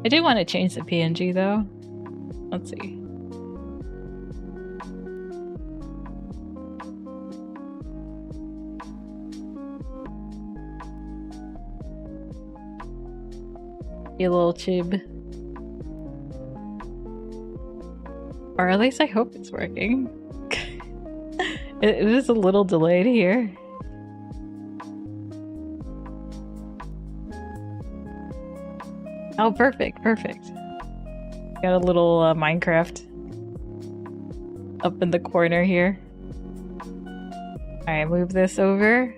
I do want to change the PNG though. Let's see. You little chib. Or at least I hope it's working. It is a little delayed here. Oh, perfect, perfect. Got a little Minecraft up in the corner here. Alright, move this over.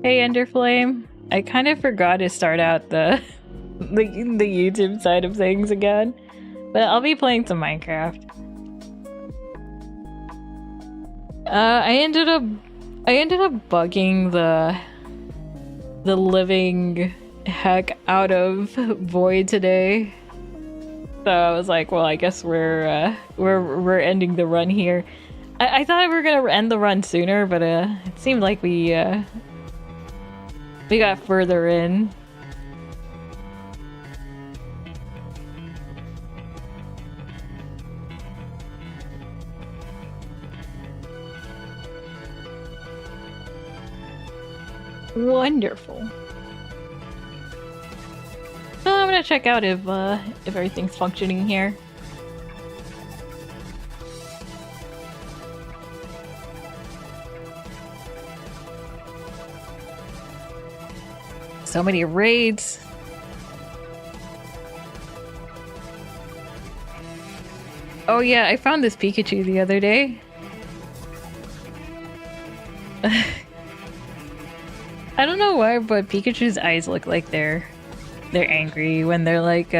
Hey Enderflame, I kind of forgot to start out the YouTube side of things again, but I'll be playing some Minecraft. I ended up bugging the living heck out of Void today, so I was like, well, I guess we're ending the run here. I thought we were gonna end the run sooner, but it seemed like we got further in. Wonderful. So I'm gonna check out if everything's functioning here. So many raids. Oh yeah, I found this Pikachu the other day. I don't know why, but Pikachu's eyes look like they're angry when they're like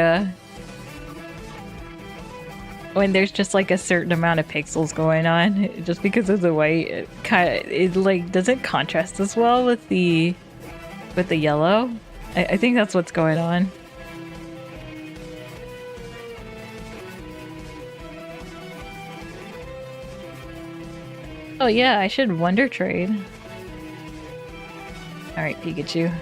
when there's just like a certain amount of pixels going on. Just because of the white, it like doesn't contrast as well with the yellow. I think that's what's going on. Oh yeah, I should Wonder Trade. Alright, Pikachu.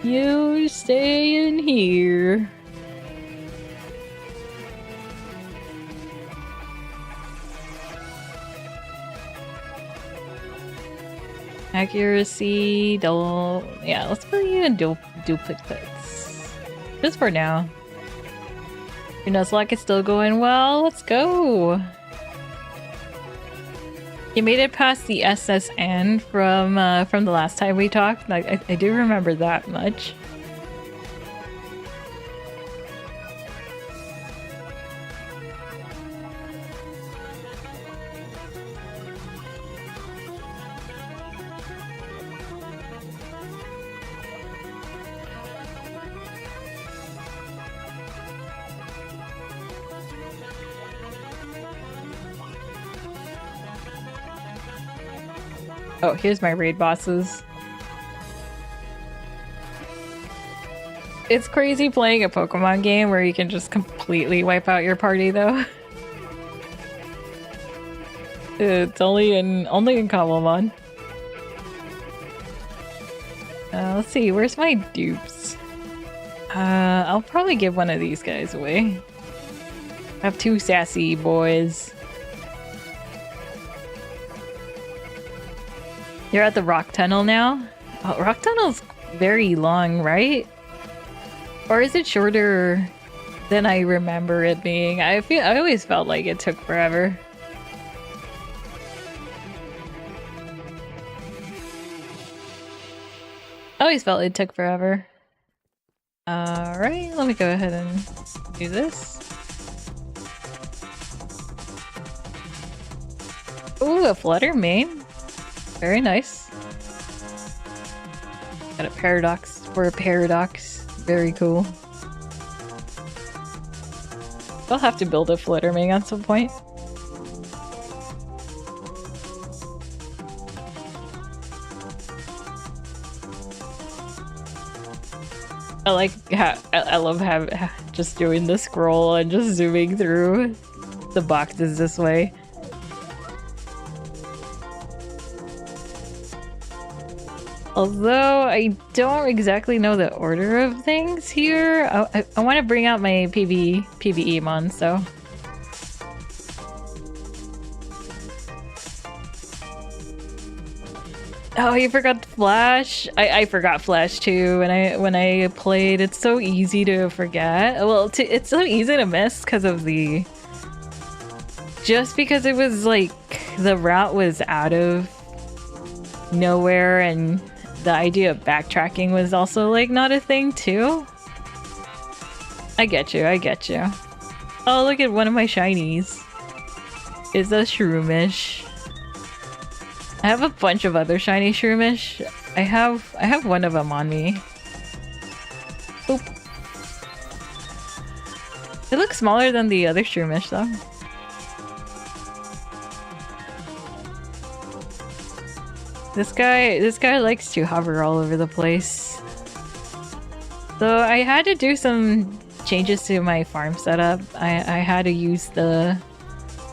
You stay in here. Accuracy, double... Yeah, let's put you in duplicates. Just for now. Your Nuzlocke is still going well. Let's go! You made it past the SSN from the last time we talked. I do remember that much. Oh, here's my raid bosses. It's crazy playing a Pokemon game where you can just completely wipe out your party, though. It's only in Cobblemon. Let's see, where's my dupes? I'll probably give one of these guys away. I have two sassy boys. You're at the rock tunnel now? Oh, rock tunnel's very long, right? Or is it shorter than I remember it being? I always felt like it took forever. I always felt it took forever. Alright, let me go ahead and do this. Ooh, a flutter main. Very nice. Got a paradox for a paradox. Very cool. I'll have to build a flutterming at some point. I love just doing the scroll and just zooming through the boxes this way. Although I don't exactly know the order of things here. I want to bring out my PvE mon, so. Oh, you forgot Flash? I forgot Flash too when I played. It's so easy to forget. Well, it's so easy to miss because of the... Just because it was like the route was out of nowhere and the idea of backtracking was also like not a thing too. I get you, I get you. Oh, look at one of my shinies. It's a Shroomish. I have a bunch of other shiny Shroomish. I have one of them on me. Oop. It looks smaller than the other Shroomish though. This guy likes to hover all over the place. So I had to do some changes to my farm setup. I had to use the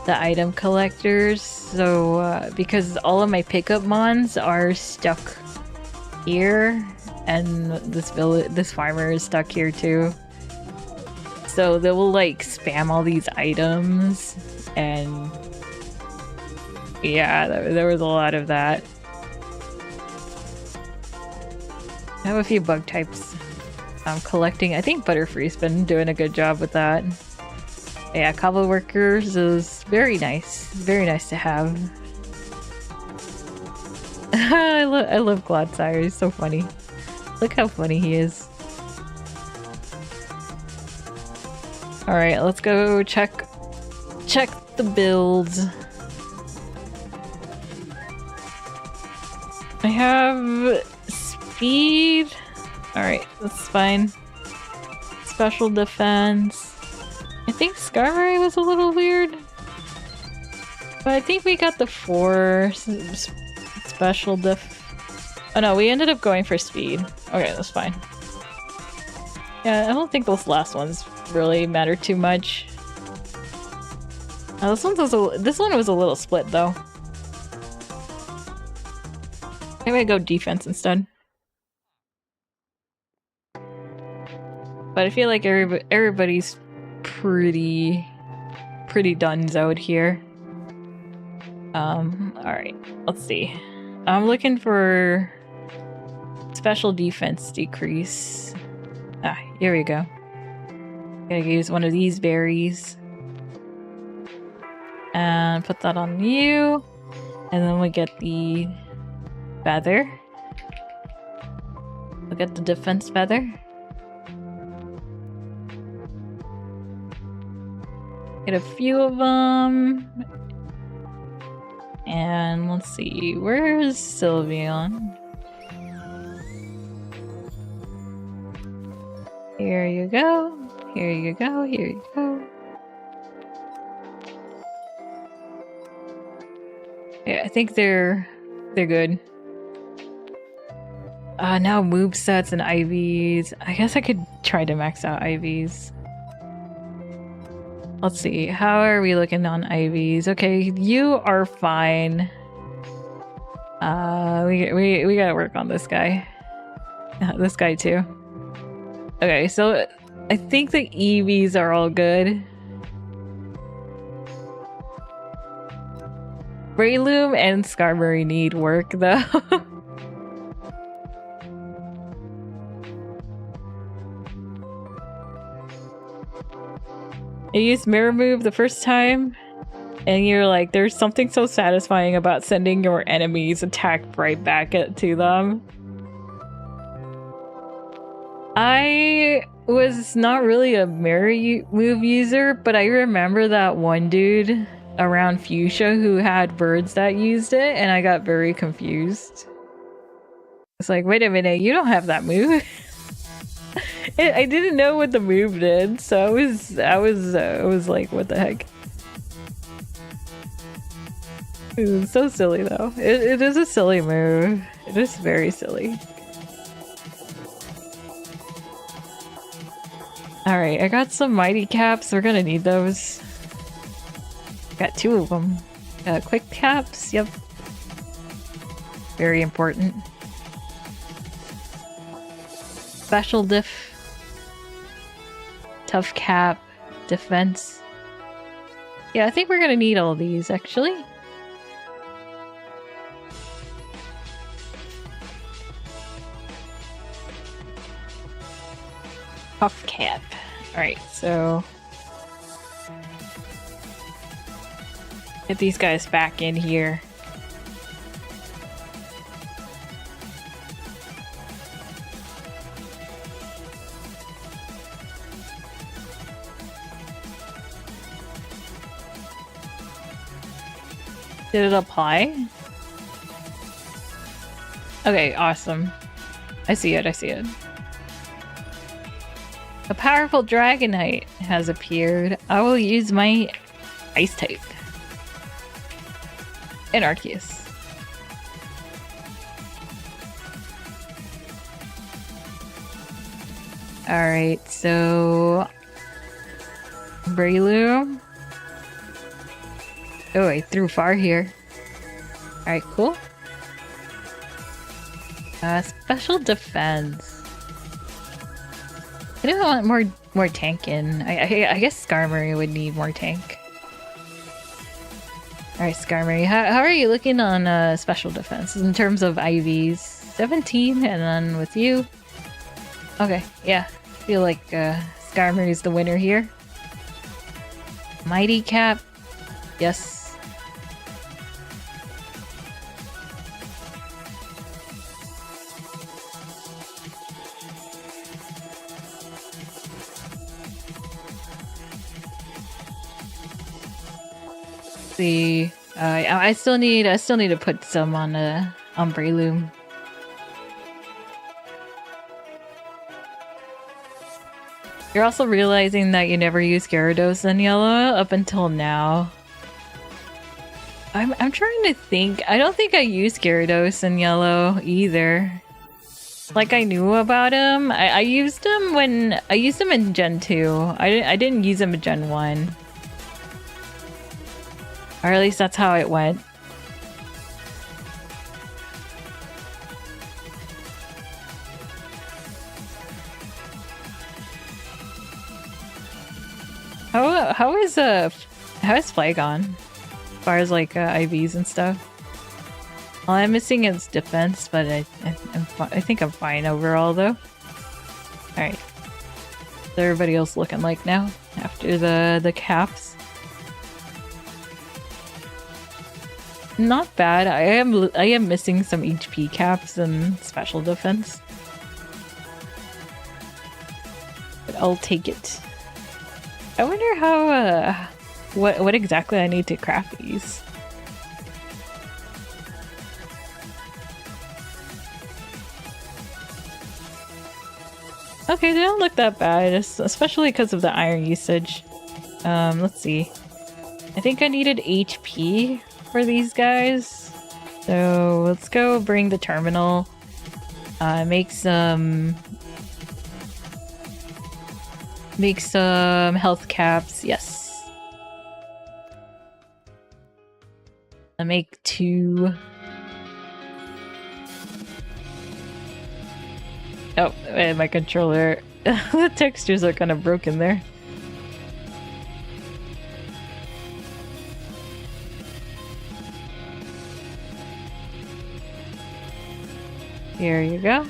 item collectors. So because all of my pickup mons are stuck here, and this farmer is stuck here too. So they will like spam all these items, and yeah, there was a lot of that. I have a few bug types I'm collecting. I think Butterfree's been doing a good job with that. Yeah, Cobble Workers is very nice to have. I love Glodsire, he's so funny. Look how funny he is. Alright, let's go check the builds. I have speed. Alright, that's fine. Special defense. I think Skarmory was a little weird. But I think we got the 4 special def. Oh no, we ended up going for speed. Okay, that's fine. Yeah, I don't think those last ones really matter too much. This one was a little split though. I'm gonna go defense instead. But I feel like everybody's pretty donezoed here. Alright, let's see. I'm looking for special defense decrease. Ah, here we go. Gotta use one of these berries. And put that on you. And then we get the feather. We'll get the defense feather. Get a few of them. And let's see, where is Sylveon? Here you go. Here you go. Here you go. Yeah, I think they're good. Now movesets and IVs. I guess I could try to max out IVs. Let's see, how are we looking on IVs? Okay, you are fine. We gotta work on this guy. This guy too. Okay, so I think the EVs are all good. Breloom and Skarmory need work though. I used Mirror Move the first time, and you're like, there's something so satisfying about sending your enemies attack right back to them. I was not really a Mirror Move user, but I remember that one dude around Fuchsia who had birds that used it, and I got very confused. It's like, wait a minute, you don't have that move. I didn't know what the move did, so I was like, what the heck? It was so silly though. It is a silly move. It is very silly. Alright, I got some mighty caps. We're gonna need those. Got 2 of them. Quick caps, yep. Very important. Special diff. Tough cap. Defense. Yeah, I think we're gonna need all these, actually. Tough cap. Alright, so... get these guys back in here. Did it apply? Okay, awesome. I see it, I see it. A powerful Dragonite has appeared. I will use my Ice type. And Arceus. Alright, so... Breloom. Oh, I threw far here. Alright, cool. Special defense. I do want more tank in. I guess Skarmory would need more tank. Alright, Skarmory, how are you looking on special defense in terms of IVs? 17, and then with you? Okay, yeah. I feel like Skarmory's the winner here. Mighty Cap. Yes. See, I still need to put some on Breloom. You're also realizing that you never used Gyarados in yellow up until now. I'm trying to think. I don't think I used Gyarados in yellow either. Like, I knew about him. I used him when I used him in Gen 2. I didn't use him in Gen 1. Or at least that's how it went. How is Flygon? As far as like IVs and stuff. Well, I'm missing its defense, but I think I'm fine overall though. Alright. What's everybody else looking like now? After the caps? Not bad. I am missing some HP caps and special defense. But I'll take it. I wonder how what exactly I need to craft these. Okay, they don't look that bad, especially because of the iron usage. Let's see. I think I needed HP for these guys. So let's go bring the terminal. Make some health caps. Yes. I'll make 2. Oh, and my controller. The textures are kind of broken there. Here you go.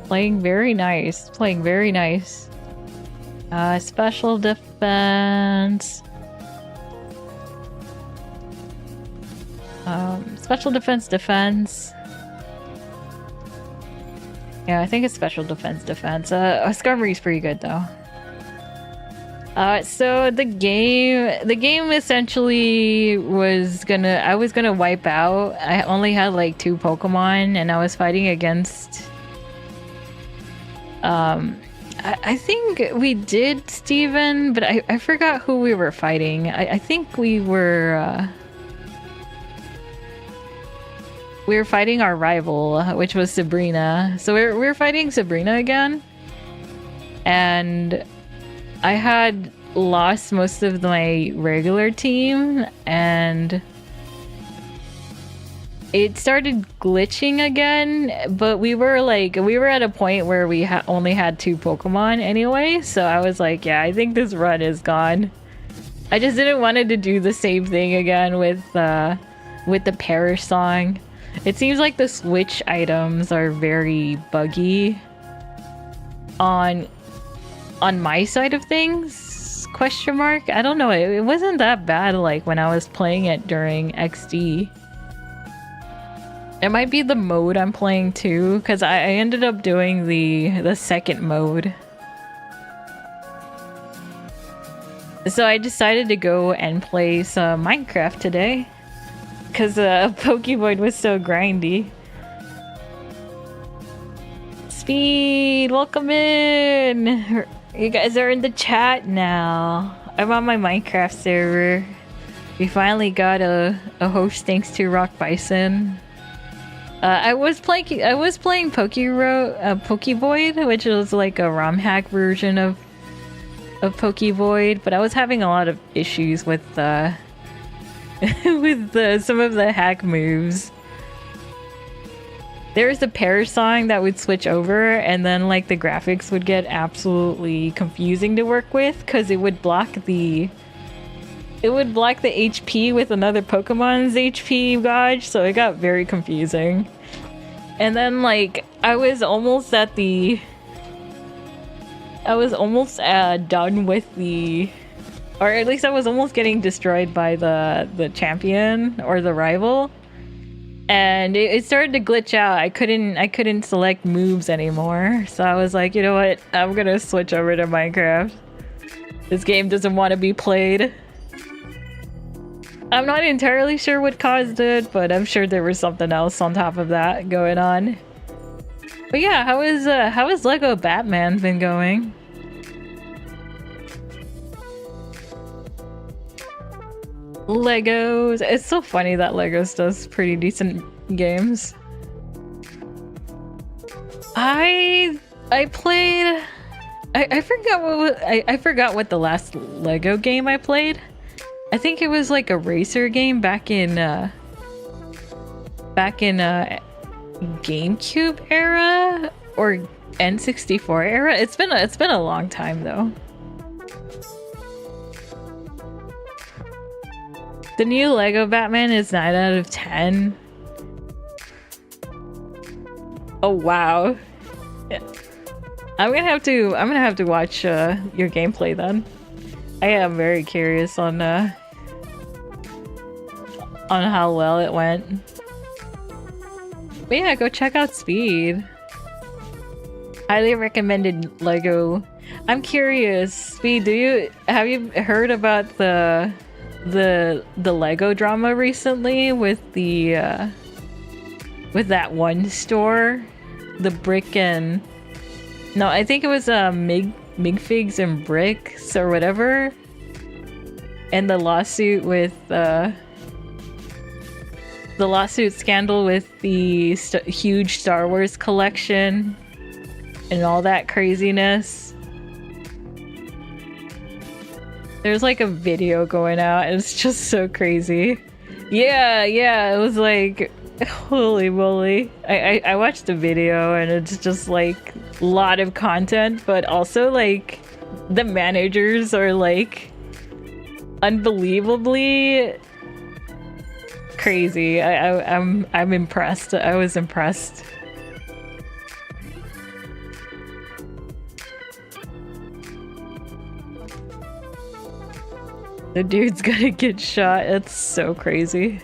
Playing very nice. Playing very nice. Special defense. Special defense. Yeah, I think it's special defense. Skarmory's pretty good though. So the game essentially was I was gonna wipe out. I only had like 2 Pokemon and I was fighting against I think we did Steven, but I forgot who we were fighting. I think we were we were fighting our rival, which was Sabrina. So we were fighting Sabrina again. And I had lost most of my regular team, and it started glitching again, but we were at a point where we only had 2 Pokemon anyway, so I was like, yeah, I think this run is gone. I just didn't want to do the same thing again with the Parish song. It seems like the Switch items are very buggy on my side of things, question mark. I don't know, it wasn't that bad like when I was playing it during XD. It might be the mode I'm playing too, because I ended up doing the second mode. So I decided to go and play some Minecraft today, because Pokemon was so grindy. Speed, welcome in! You guys are in the chat now. I'm on my Minecraft server. We finally got a host thanks to Rock Bison. I was playing Pokevoid, which was like a ROM hack version of Pokevoid, but I was having a lot of issues with with some of the hack moves. There was a Parish song that would switch over, and then like the graphics would get absolutely confusing to work with because it would block the HP with another Pokemon's HP gauge, so it got very confusing. And then like I was almost done with or at least I was almost getting destroyed by the champion or the rival, and it started to glitch out. I couldn't select moves anymore, so I was like, you know what, I'm gonna switch over to Minecraft. This game doesn't want to be played. I'm not entirely sure what caused it, but I'm sure there was something else on top of that going on. But yeah, how is Lego Batman been going? Legos. It's so funny that Legos does pretty decent games. I played. I forgot what the last Lego game I played. I think it was like a racer game back in GameCube era or N64 era. It's been a long time though. The new Lego Batman is 9 out of 10. Oh wow. Yeah. I'm gonna have to watch your gameplay then. I am very curious on how well it went. But yeah, go check out Speed. Highly recommended Lego. I'm curious, Speed, have you heard about the Lego drama recently with that one store? The brick and no, I think it was Migfigs and Bricks or whatever, and the lawsuit with the lawsuit scandal with the huge Star Wars collection and all that craziness. There's like a video going out and it's just so crazy. Yeah, it was like, holy moly. I watched the video and it's just like a lot of content, but also like the managers are like unbelievably crazy. I'm impressed. I was impressed. The dude's gonna get shot. It's so crazy.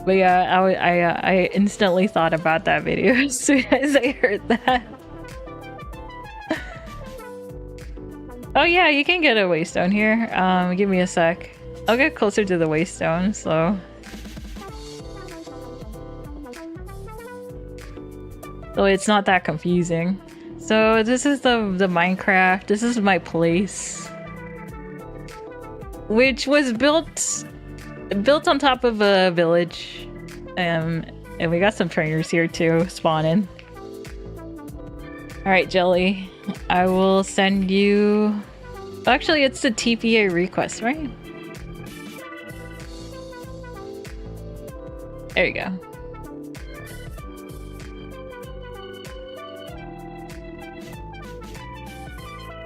But yeah, I instantly thought about that video as soon as I heard that. Oh yeah, you can get a waystone here. Give me a sec. I'll get closer to the waystone, so it's not that confusing. So this is the Minecraft. This is my place, which was built built on top of a village. And we got some trainers here too, spawning. Alright, Jelly. I will send you... Actually, it's the TPA request, right? There you go.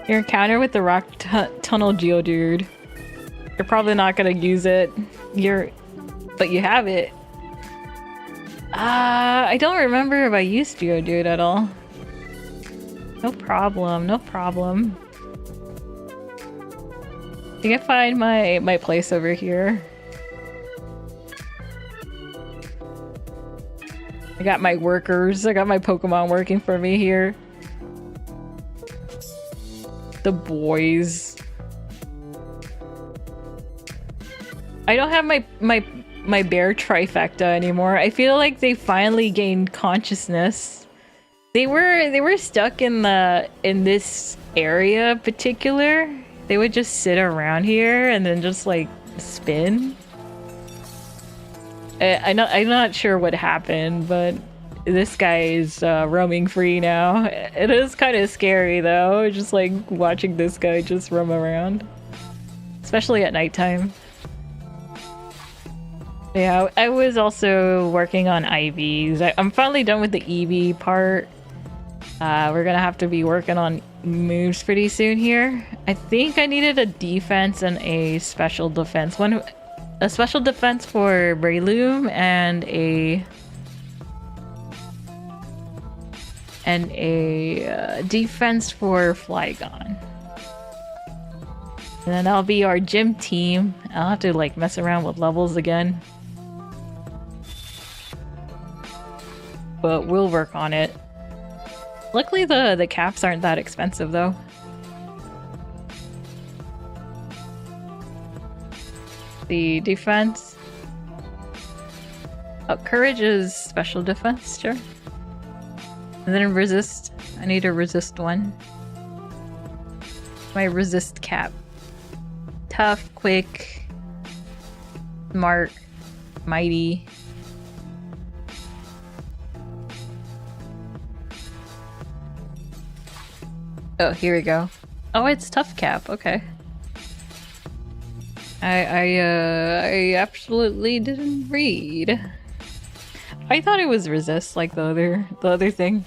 Your encounter with the rock tunnel geodude. You're probably not gonna use it. But you have it. I don't remember if I used geodude at all. No problem, no problem. I think I find my place over here. I got my workers. I got my Pokemon working for me here. The boys. I don't have my bear trifecta anymore. I feel like they finally gained consciousness. They were stuck in this area in particular. They would just sit around here and then just like spin. I'm not sure what happened, but this guy is roaming free now. It is kind of scary though, just like watching this guy just roam around, especially at nighttime. Yeah, I was also working on IVs. I'm finally done with the EV part. We're gonna have to be working on moves pretty soon here. I think I needed a defense and a special defense. A special defense for Breloom and a defense for Flygon. And then that'll be our gym team. I'll have to like mess around with levels again. But we'll work on it. Luckily the caps aren't that expensive though. The defense. Oh, courage is special defense, sure. And then resist. I need a resist one. My resist cap. Tough, quick, smart, mighty. Oh, here we go. Oh, it's tough cap. Okay. I absolutely didn't read. I thought it was resist, like the other thing.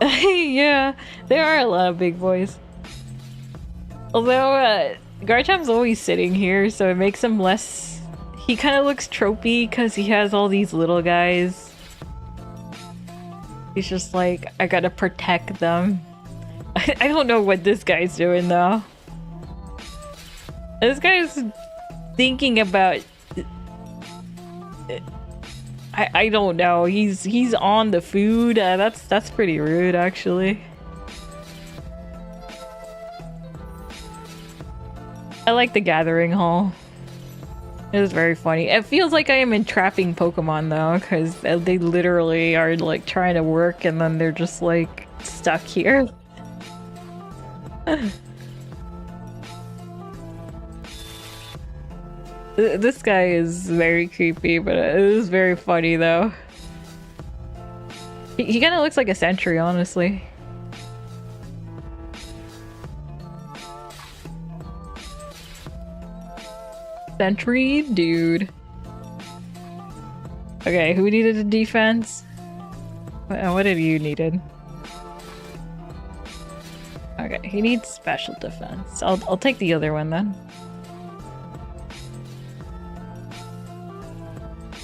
Yeah, there are a lot of big boys. Although Garchamp's always sitting here, so it makes him less. He kind of looks tropey because he has all these little guys. He's just like, I gotta protect them. I don't know what this guy's doing though. This guy's thinking about... I don't know. He's on the food. That's pretty rude, actually. I like the gathering hall. It was very funny. It feels like I am entrapping Pokemon though, because they literally are like trying to work and then they're just like stuck here. This guy is very creepy, but it is very funny though. He kind of looks like a sentry, honestly. Sentry dude. Okay, who needed a defense? What did you needed? Okay, he needs special defense. I'll take the other one then.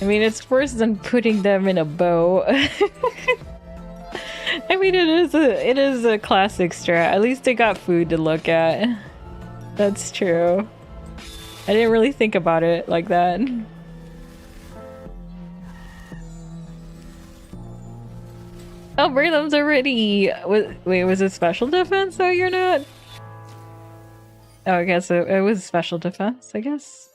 I mean, it's worse than putting them in a bow. I mean, it is a classic strat. At least they got food to look at. That's true. I didn't really think about it like that. Oh, Braylum's already... Wait, was it special defense? Oh, you're not... Oh, I guess it was special defense, I guess.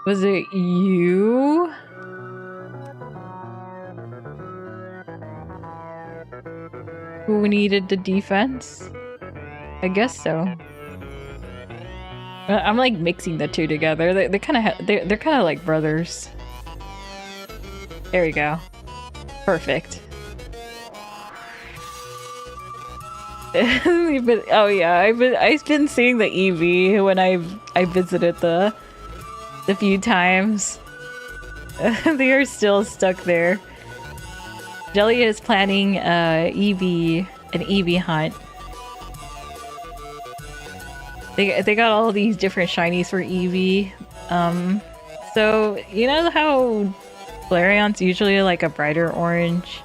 Was it you? who needed the defense? I guess so. I'm like mixing the two together. They're kind of they're kind of like brothers. There we go. Perfect. But oh yeah, I've been seeing the EV when I visited the few times. They are still stuck there. Jelly is planning an EV hunt. They got all these different shinies for EV. So you know how Flareon's usually like a brighter orange?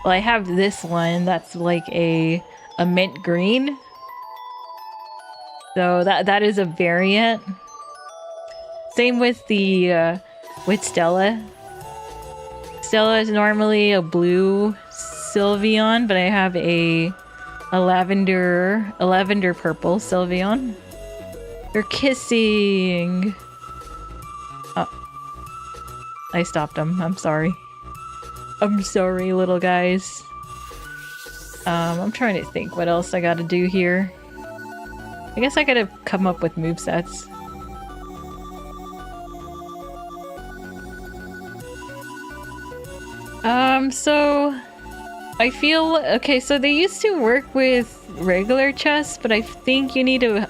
Well, I have this one that's like a mint green. So that is a variant. Same with the with Stella. Stella is normally a blue Sylveon, but I have a lavender purple Sylveon. They're kissing. Oh, I stopped them. I'm sorry. I'm sorry, little guys. I'm trying to think what else I gotta do here. I guess I gotta come up with movesets. So I feel okay, so they used to work with regular chests, but I think you need to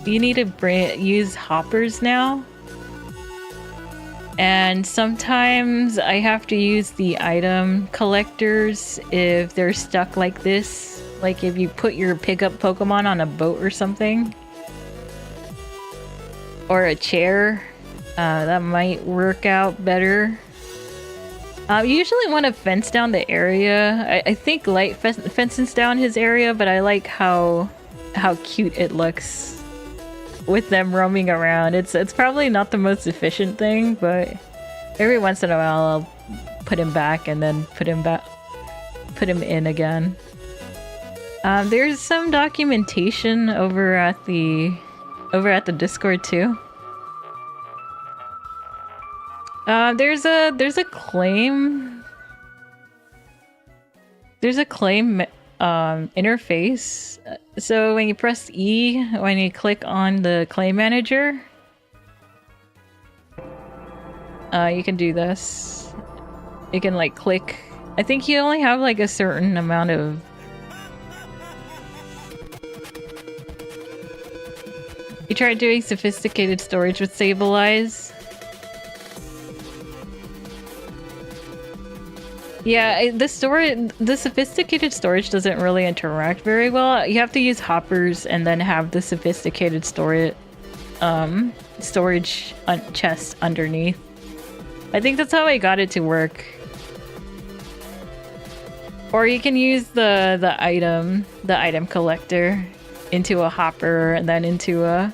use hoppers now. And sometimes I have to use the item collectors if they're stuck like this. Like if you put your pickup Pokemon on a boat or something. Or a chair. That might work out better. You usually want to fence down the area. I think Light fences down his area, but I like how cute it looks with them roaming around. It's probably not the most efficient thing, but every once in a while I'll put him back and then put him in again. There's some documentation over at the Discord too. There's a claim. There's a claim interface. So when you press E, when you click on the claim manager, you can do this. You can like click. I think you only have like a certain amount of. You tried doing sophisticated storage with Sableye. Yeah, the sophisticated storage doesn't really interact very well. You have to use hoppers and then have the sophisticated storage chest underneath. I think that's how I got it to work. Or you can use the item collector into a hopper and then into a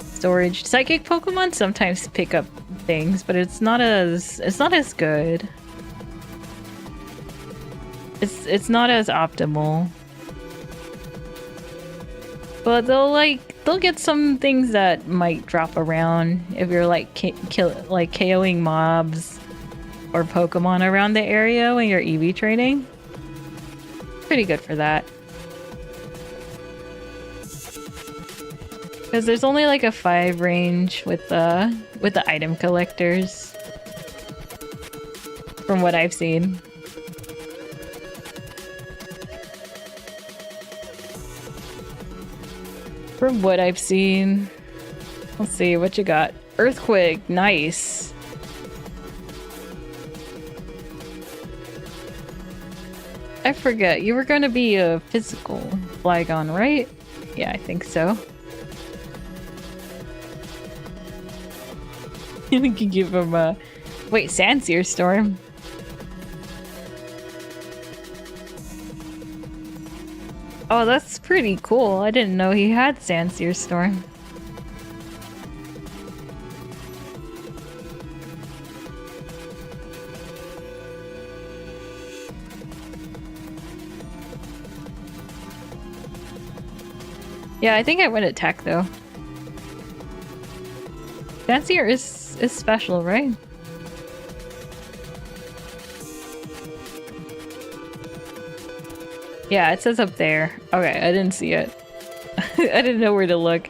storage. Psychic Pokemon sometimes pick up things, but it's not as good. It's not as optimal. But they'll get some things that might drop around if you're like KOing mobs or Pokemon around the area when you're EV trading. Pretty good for that. Because there's only like a 5 range with the item collectors. From what I've seen. From what I've seen. Let's see, what you got? Earthquake, nice. I forget, you were gonna be a physical Flygon, right? Yeah, I think so. You can give him a... Wait, Sandsear Storm? Oh, that's pretty cool. I didn't know he had Sandsear Storm. Yeah, I think I went attack though. Sandsear is special, right? Yeah, it says up there. Okay, I didn't see it. I didn't know where to look.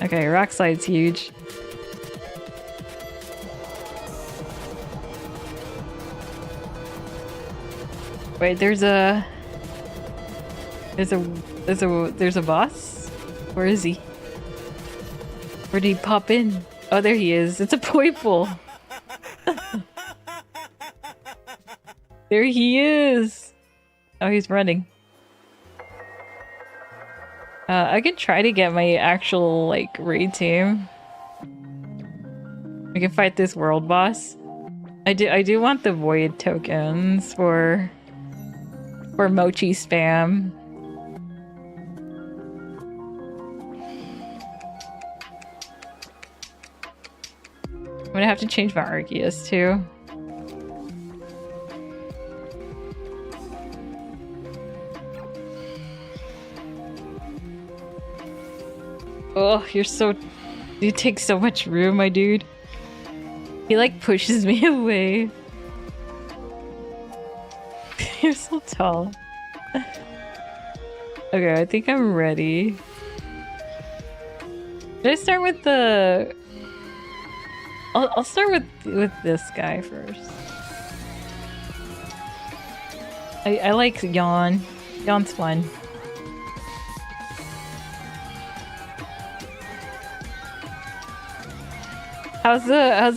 Okay, rock slide's huge. Wait, there's a boss? Where is he? Where did he pop in? Oh, there he is. It's a Poiple. There he is. Oh, he's running. I can try to get my actual, like, raid team. We can fight this world boss. I do want the void tokens for mochi spam. I'm gonna have to change my Arceus too. Oh, you take so much room, my dude. He like pushes me away. You're so tall. Okay, I think I'm ready. Should I start with the... I'll start with this guy first. I like Yawn. Yawn's fun. How's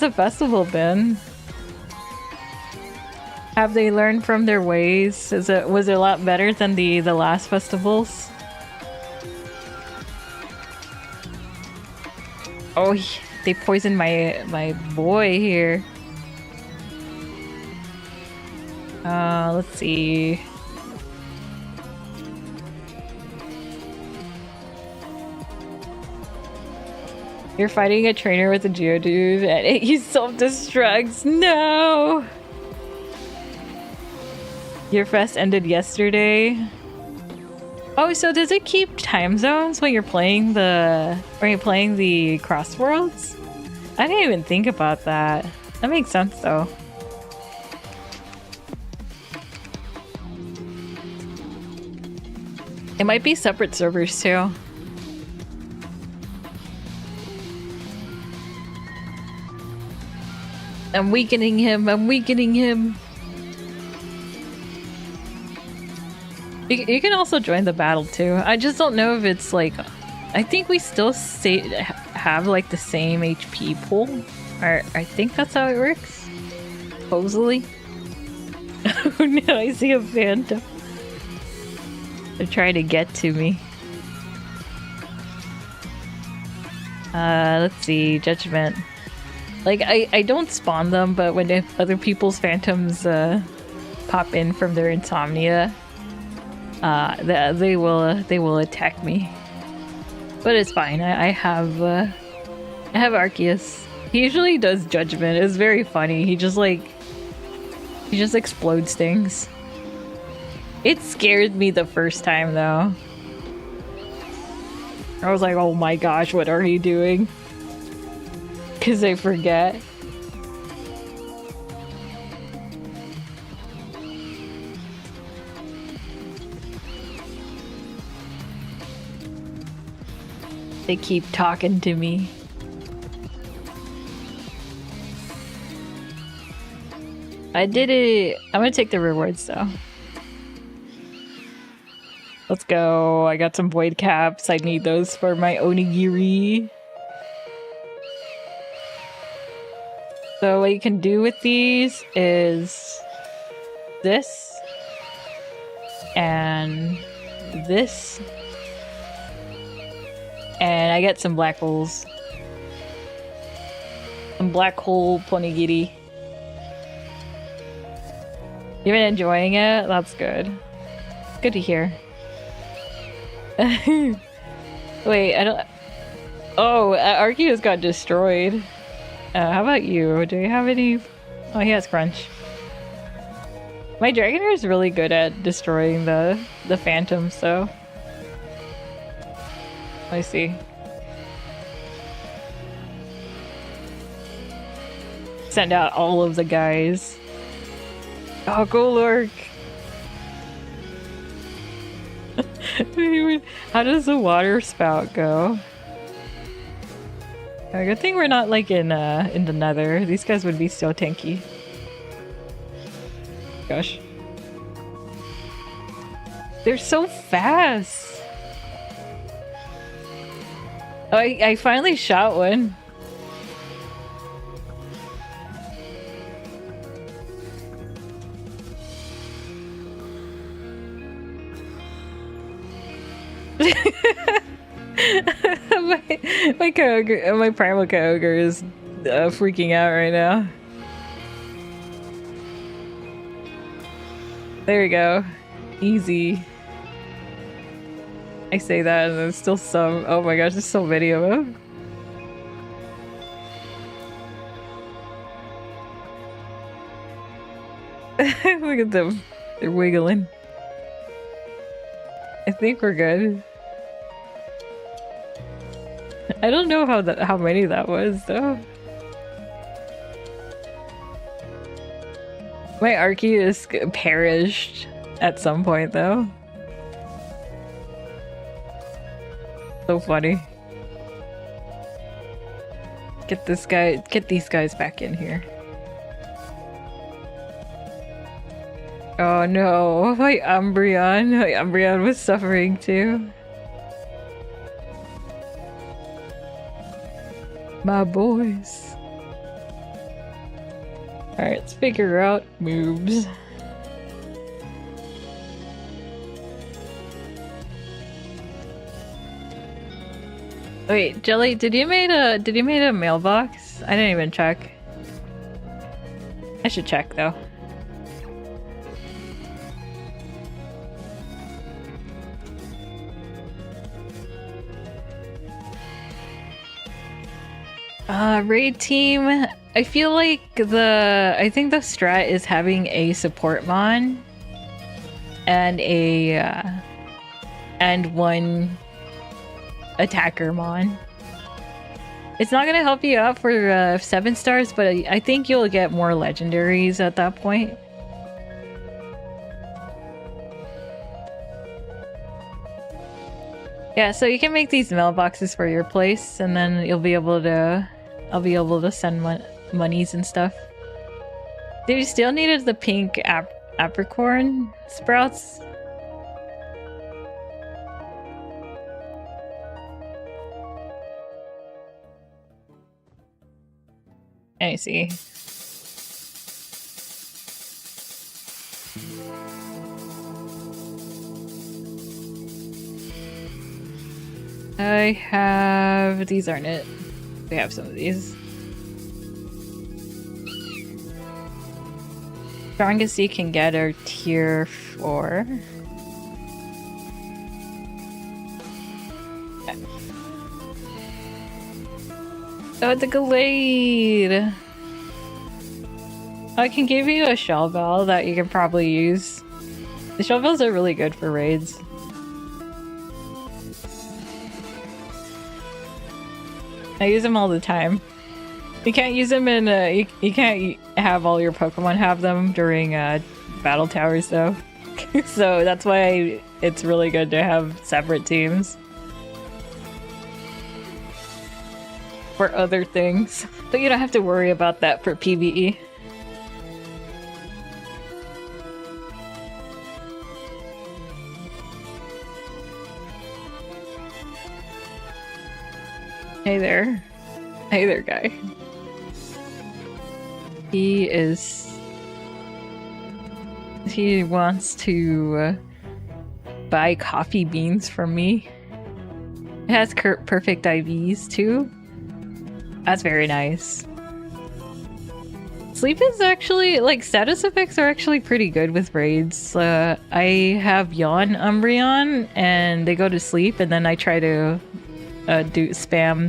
the festival been? Have they learned from their ways? Was it a lot better than the last festivals? Oh, they poisoned my boy here. Let's see. You're fighting a trainer with a Geodude and he self-destructs. No! Your fest ended yesterday. Oh, so does it keep time zones when you're playing the cross worlds? I didn't even think about that. That makes sense though. It might be separate servers too. I'm weakening him. I'm weakening him. You can also join the battle too. I just don't know if it's like... I think we still have like the same HP pool. Or I think that's how it works. Supposedly. Oh no, I see a phantom. They're trying to get to me. Let's see. Judgment. Like, I don't spawn them, but when other people's phantoms pop in from their insomnia, they will attack me. But it's fine. I have Arceus. He usually does judgment. It's very funny. He just explodes things. It scared me the first time though. I was like, oh my gosh, what are you doing? Because I forget. They keep talking to me. I did it. I'm gonna take the rewards though. Let's go. I got some void caps. I need those for my onigiri. So what you can do with these is this and this. And I get some black holes. Some black hole ponigiri. You been enjoying it? That's good. Good to hear. Wait, I don't... Oh, Arceus got destroyed. How about you? Do you have any... Oh, he has Crunch. My Dragonair is really good at destroying the phantoms, so... I see. Send out all of the guys. Oh, go lurk. How does the water spout go? Good thing we're not like in the Nether. These guys would be so tanky. Gosh. They're so fast! Oh, I finally shot one. my Kyogre, my primal Kyogre is freaking out right now. There we go. Easy. I say that and there's still some. Oh my gosh, there's so many of them. Look at them. They're wiggling. I think we're good. I don't know how many that was though. My Arceus perished at some point though. So funny. Get these guys back in here. Oh no, my Umbreon was suffering too. My boys. Alright, let's figure out moves. Wait, Jelly, did you made a mailbox? I didn't even check. I should check though. Raid team. I feel like I think the strat is having a support mon and and one attacker mon. It's not gonna help you out for 7 stars, but I think you'll get more legendaries at that point. Yeah, so you can make these mailboxes for your place, and then I'll be able to send monies and stuff. Do you still needed the pink apricorn sprouts? I see. I have... these aren't it. We have some of these. Strongest you can get are tier 4. Oh, the Gallade! I can give you a shell bell that you can probably use. The shell bells are really good for raids. I use them all the time. You can't use them in you can't have all your Pokemon have them during battle towers though. So that's why it's really good to have separate teams for other things. But you don't have to worry about that for PvE. Hey there. Hey there, guy. He wants to buy coffee beans from me. It has perfect IVs too. That's very nice. Sleep is actually, like, status effects are actually pretty good with raids. I have Yawn Umbreon and they go to sleep, and then I try to do spam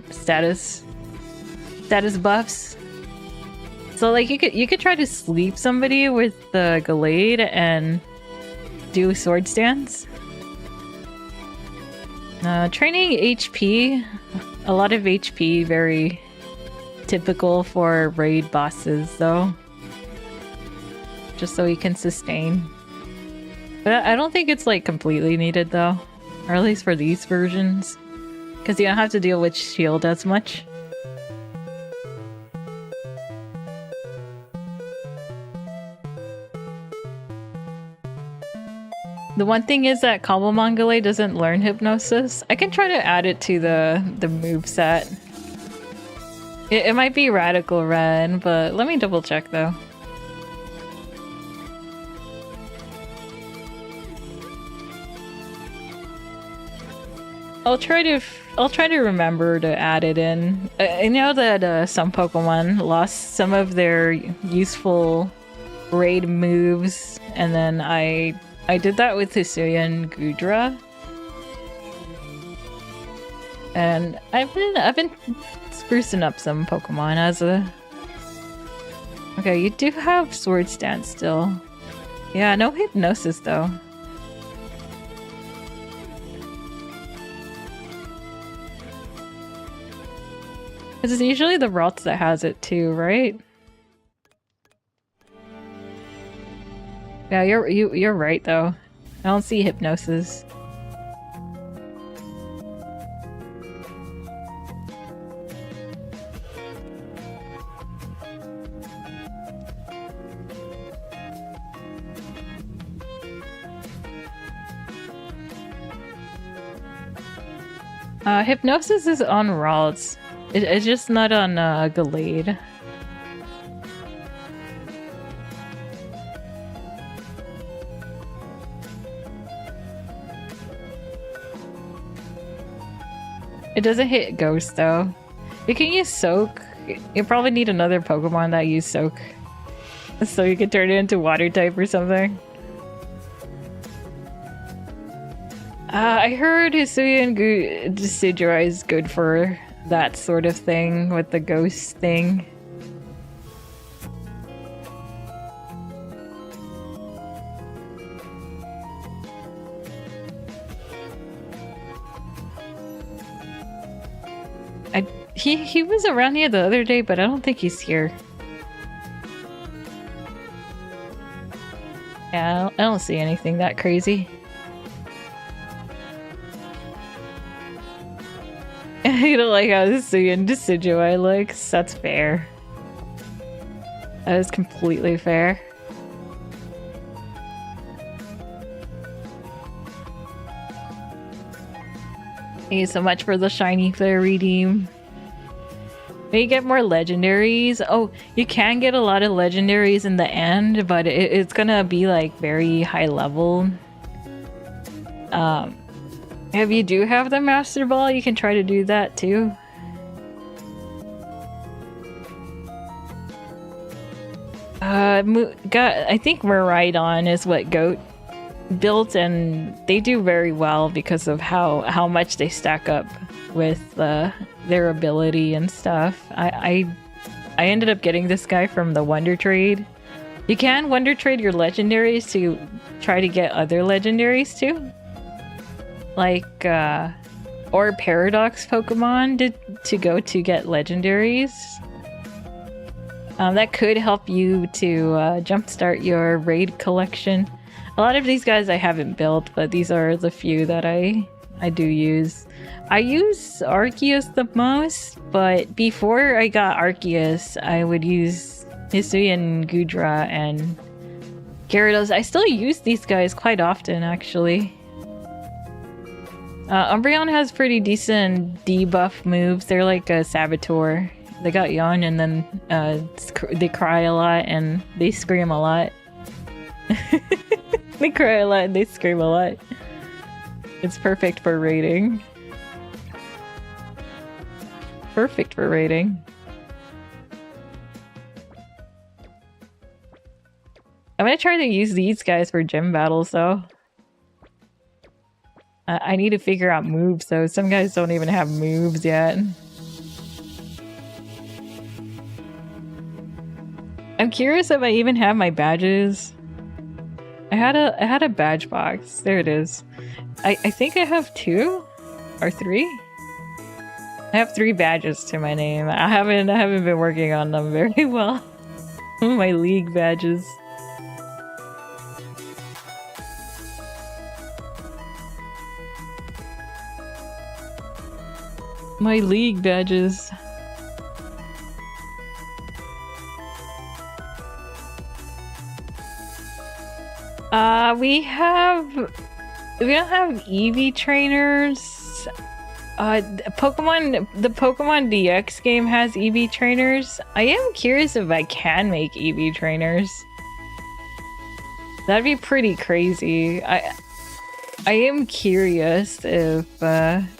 status buffs. So like you could try to sleep somebody with the Gallade and do sword stance. Training HP, a lot of HP, very typical for raid bosses though. Just so you can sustain. But I don't think it's like completely needed though. Or at least for these versions. Because you don't have to deal with shield as much. The one thing is that Cobblemon doesn't learn hypnosis. I can try to add it to the moveset. It might be Radical Red, but let me double check though. I'll try to remember to add it in. I know that some Pokemon lost some of their useful raid moves, and then I did that with Hisuian and Gudra. And I've been sprucing up some Pokemon as a... Okay, you do have Swords Dance still. Yeah, no Hypnosis though. Because it's usually the Ralts that has it too, right? Yeah, you're right though. I don't see Hypnosis. Hypnosis is on Ralts. It's just not on Gallade. It doesn't hit Ghost though. You can use Soak. You probably need another Pokemon that use Soak. So you can turn it into Water type or something. I heard Hisuian Decidueye is good for that sort of thing with the ghost thing. He was around here the other day, but I don't think he's here. Yeah, I don't see anything that crazy. You don't like how Hisuian Decidueye looks? That's fair. That is completely fair. Thank you so much for the shiny flare redeem. May you get more legendaries. Oh, you can get a lot of legendaries in the end, but it's gonna be like very high level. If you do have the Master Ball, you can try to do that too. I think Miraidon is what Goat built, and they do very well because of how much they stack up with their ability and stuff. I ended up getting this guy from the Wonder Trade. You can Wonder Trade your legendaries to try to get other legendaries too. Like, or Paradox Pokemon to go to get legendaries. That could help you to jumpstart your raid collection. A lot of these guys I haven't built, but these are the few that I do use. I use Arceus the most, but before I got Arceus, I would use Hisuian, Gudra, and Gyarados. I still use these guys quite often, actually. Umbreon has pretty decent debuff moves. They're like a Saboteur. They got young and then they cry a lot and they scream a lot. They cry a lot and they scream a lot. It's perfect for raiding. Perfect for raiding. I'm gonna try to use these guys for gym battles though. I need to figure out moves though. Some guys don't even have moves yet. I'm curious if I even have my badges. I had a badge box. There it is. I think I have 2 or 3. I have 3 badges to my name. I haven't been working on them very well. My league badges. My league badges. We don't have EV trainers. The Pokemon DX game has EV trainers. I am curious if I can make EV trainers. That'd be pretty crazy. I am curious if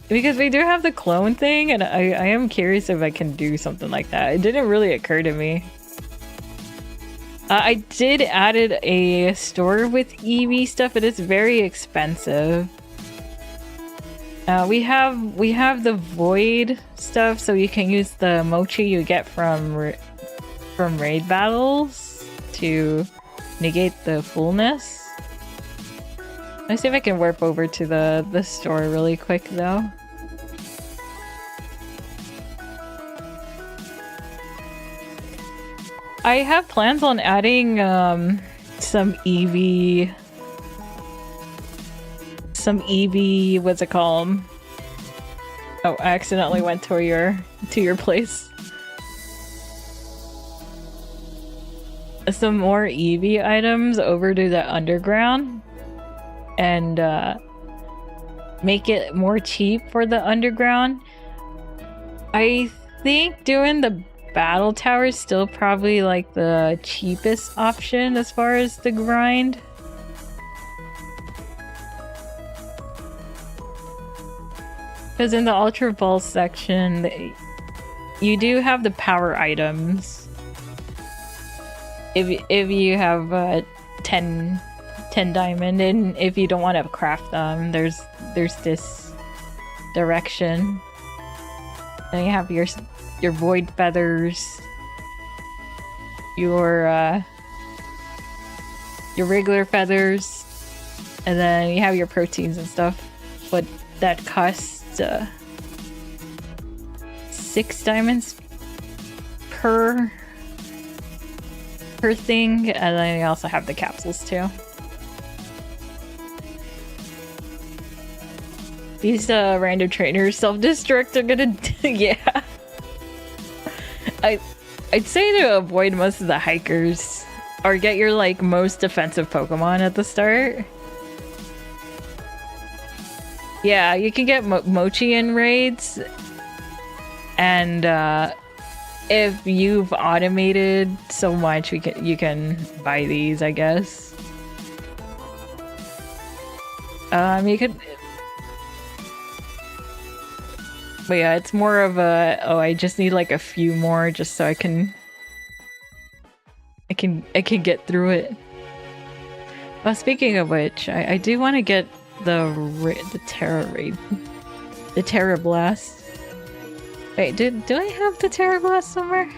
because we do have the clone thing, and I am curious if I can do something like that. It didn't really occur to me. I did added a store with EV stuff, but it's very expensive. We have the void stuff, so you can use the mochi you get from raid battles to negate the fullness. Let's see if I can warp over to the store really quick though. I have plans on adding some EV, what's it called? Oh, I accidentally went to your place. Some more EV items over to the underground and make it more cheap for the underground. I think doing the battle tower is still probably like the cheapest option as far as the grind. Because in the Ultra Ball section, you do have the power items. If you have 10 diamond, and if you don't want to craft them, there's this direction. And you have your void feathers, your regular feathers, and then you have your proteins and stuff. But that costs 6 diamonds per thing, and then you also have the capsules too. These random trainers self-destruct are gonna yeah. I'd say to avoid most of the hikers, or get your like most defensive Pokemon at the start. Yeah, you can get Mochi in raids, and if you've automated so much, you can buy these, I guess. You could. But yeah, it's more of a, oh, I just need like a few more just so I can get through it. Well, speaking of which, I do want to get the Terra raid, the Terra Blast. Wait, do I have the Terra Blast somewhere?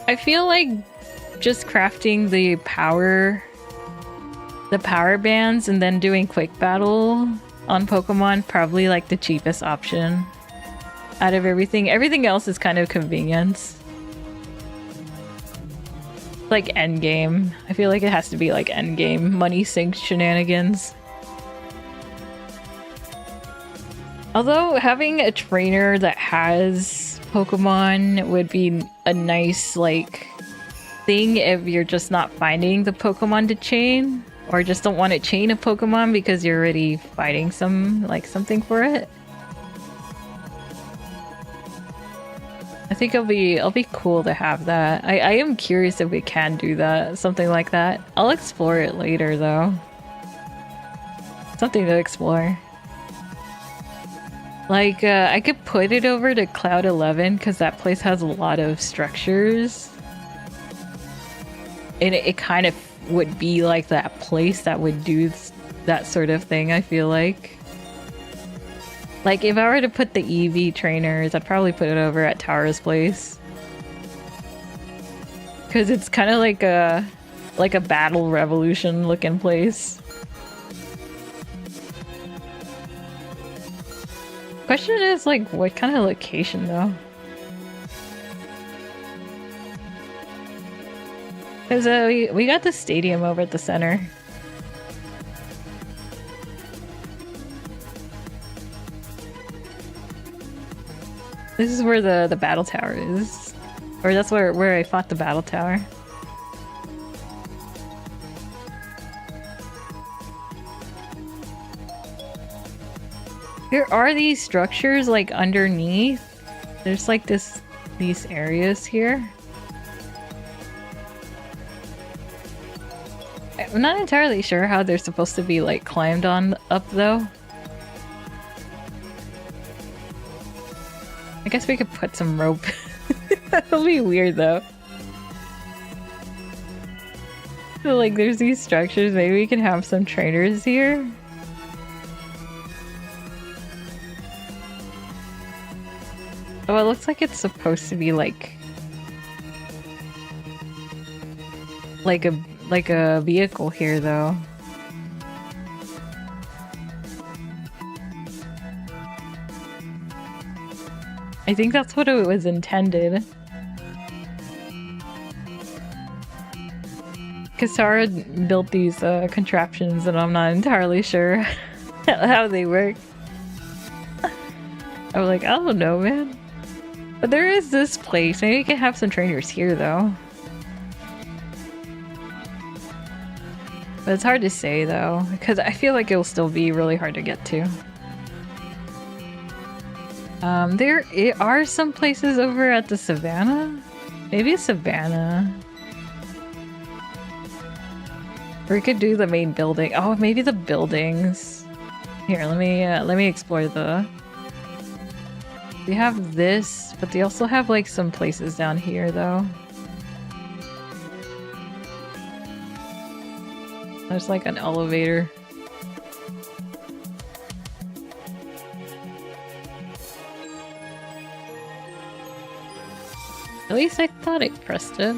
I feel like just crafting the power bands and then doing quick battle on Pokemon probably like the cheapest option out of everything. Everything else is kind of convenience. Like endgame. I feel like it has to be like endgame money sink shenanigans. Although having a trainer that has Pokemon would be a nice like thing if you're just not finding the Pokemon to chain, or just don't want to chain a Pokemon because you're already fighting something for it. I think it'll be cool to have that. I am curious if we can do that, something like that. I'll explore it later though. Something to explore. Like I could put it over to Cloud 11 because that place has a lot of structures. And it kind of would be like that place that would do that sort of thing, I feel like. Like, if I were to put the EV trainers, I'd probably put it over at Tara's place. Because it's kind of like a Battle Revolution looking place. Question is, like, what kind of location, though? Because we got the stadium over at the center. This is where the battle tower is. Or that's where I fought the battle tower. There are these structures like underneath. There's like these areas here. I'm not entirely sure how they're supposed to be like climbed on up though. I guess we could put some rope. That'll be weird though. So, like there's these structures, maybe we can have some trainers here. Oh, it looks like it's supposed to be like a vehicle here though. I think that's what it was intended. Kasara built these contraptions and I'm not entirely sure how they work. I'm like, I don't know, man. But there is this place. Maybe we can have some trainers here though. But it's hard to say though, because I feel like it'll still be really hard to get to. There are some places over at the savannah. Maybe savannah. Or we could do the main building. Oh, maybe the buildings. Here, let me explore the. We have this, but they also have like some places down here though. There's like an elevator. At least I thought I pressed it.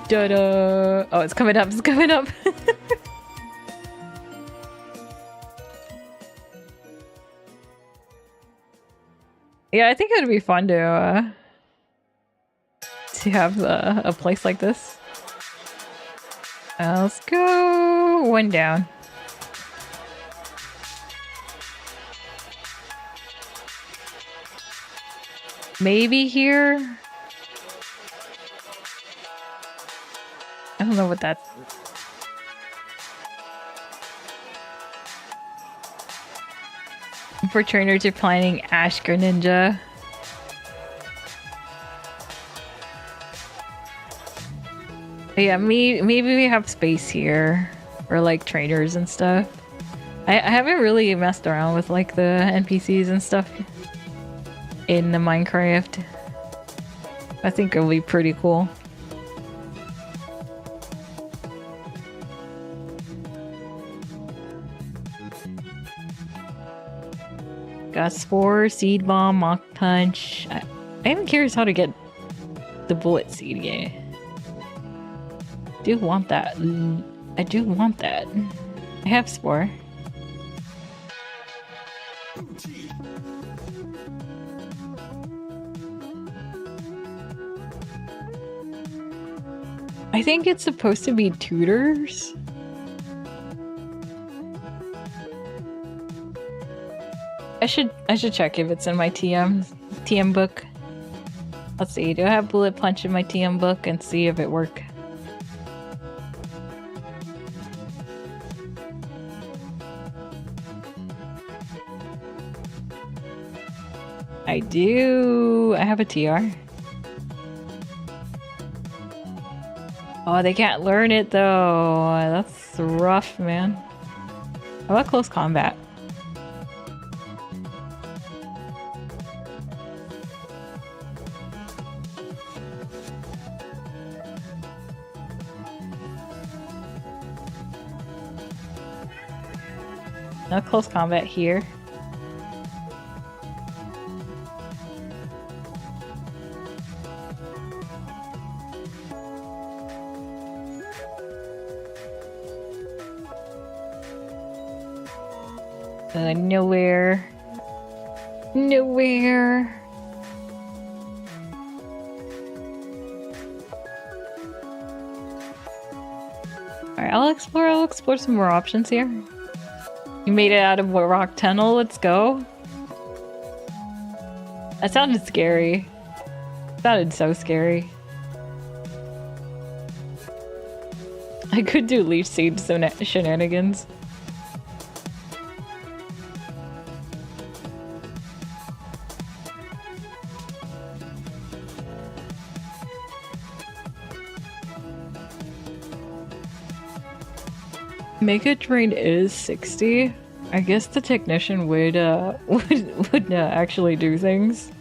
Da-da! Oh, it's coming up, it's coming up! Yeah, I think it would be fun to have a place like this. Let's go one down. Maybe here? I don't know what that's... For trainers, you're planning Ash Greninja. Yeah, maybe we have space here for like trainers and stuff. I haven't really messed around with like the NPCs and stuff in the Minecraft. I think it'll be pretty cool. Got Spore, Seed Bomb, Mach Punch. I am curious how to get the Bullet Seed game. I do want that. I do want that. I have Spore. I think it's supposed to be tutors. I should check if it's in my TM book. Let's see, do I have Bullet Punch in my TM book and see if it works? I do. I have a TR. Oh, they can't learn it though. That's rough, man. How about close combat? No close combat here. Nowhere. Nowhere. Alright, I'll explore some more options here. You made it out of a rock tunnel, let's go. That sounded scary. That sounded so scary. I could do leech seed shenanigans. Mega Drain is 60. I guess the technician would would actually do things.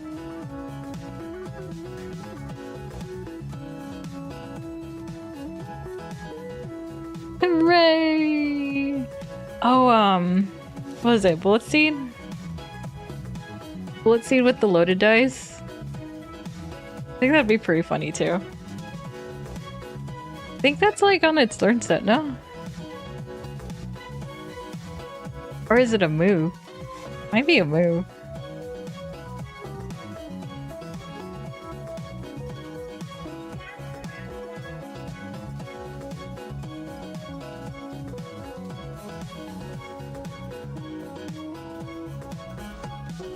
Hooray! Oh, what was it? Bullet seed? Bullet seed with the loaded dice? I think that'd be pretty funny too. I think that's like on its learn set, no? Or is it a move? Might be a move.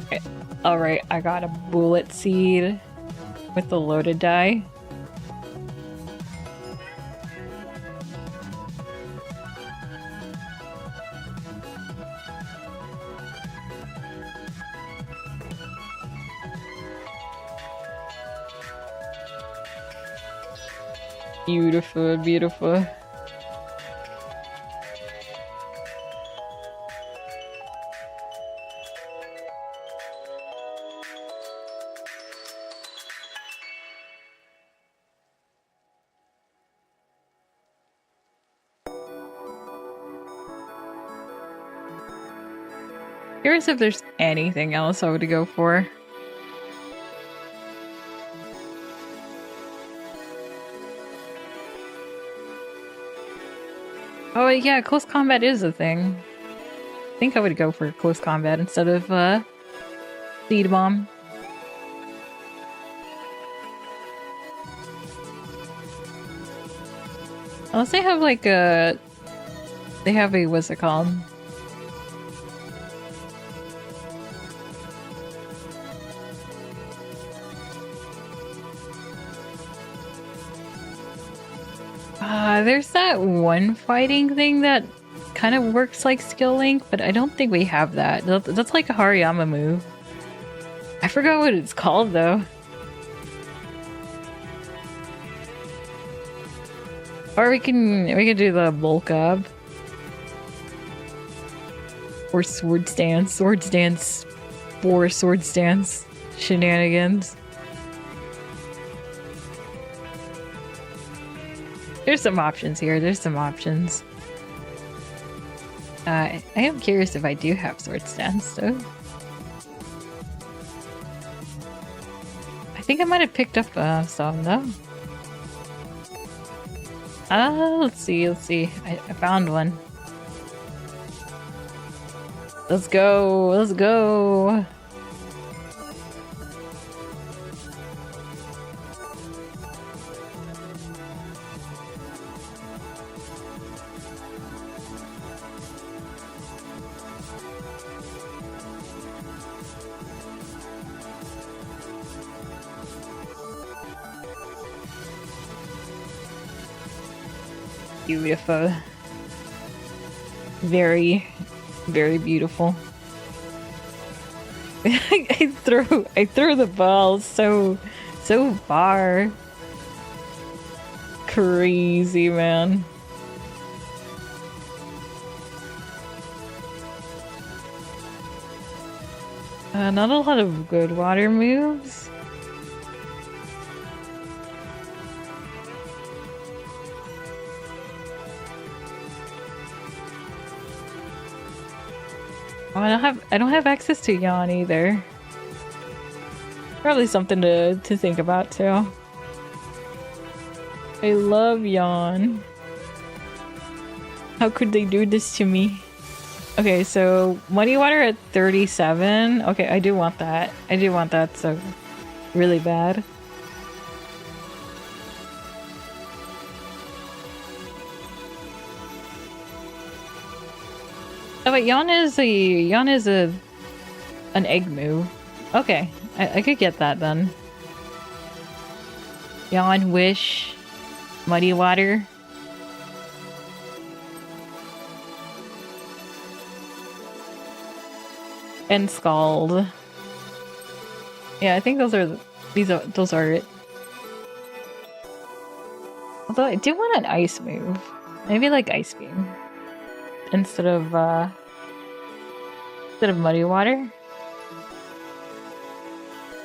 Okay. Alright, I got a bullet seed with the loaded die. Beautiful, beautiful. Curious if there's anything else I would go for. Oh yeah, close combat is a thing. I think I would go for close combat instead of seed bomb. Unless they have like a... They have a... what's it called? There's that one fighting thing that kind of works like skill link, but I don't think we have that. That's like a Hariyama move. I forgot what it's called though. Or we can do the bulk up. Or sword stance. Sword stance. 4 sword stance shenanigans. There's some options here. There's some options. I am curious if I do have sword stance though. I think I might have picked up some though. Let's see. I found one. Let's go. Let's go. Beautiful. Very, very beautiful. I threw the ball so far. Crazy, man. Not a lot of good water moves. Oh, I don't have access to Yawn either. Probably something to think about too. I love Yawn. How could they do this to me? Okay, so Muddy Water at 37. Okay, I do want that. I do want that so really bad. Oh, but yawn is an egg move. Okay, I could get that then. Yawn, wish, muddy water. And scald. Yeah, I think those are it. Although I do want an ice move. Maybe like ice beam. Instead of muddy water.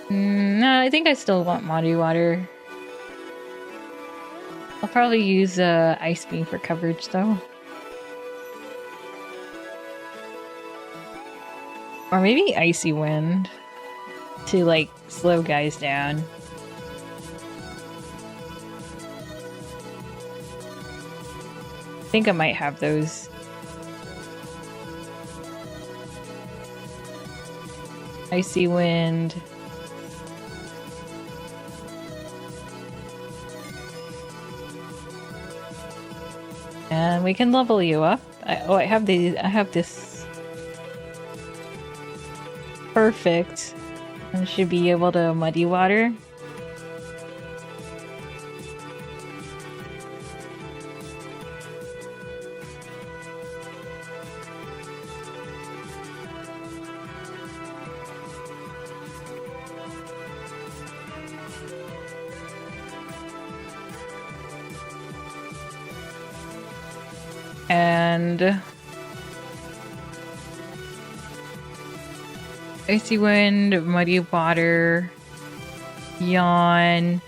No, I think I still want muddy water. I'll probably use ice beam for coverage though. Or maybe icy wind to like slow guys down. I think I might have those. Icy wind. And we can level you up. I have this. Perfect. I should be able to muddy water. And icy wind, muddy water, yawn,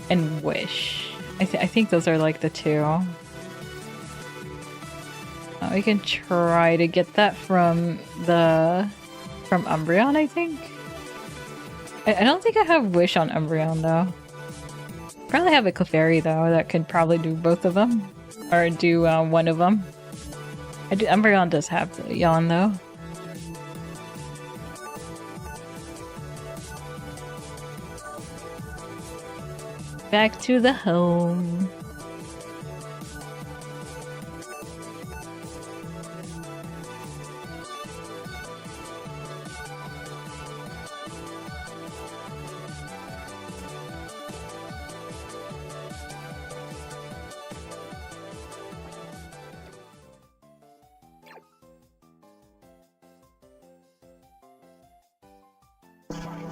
and wish. I think those are like the two. We can try to get that from Umbreon, I think. I don't think I have wish on Umbreon though. Probably have a Clefairy though that could probably do both of them, or do one of them. Umbreon does have yawn though. Back to the home.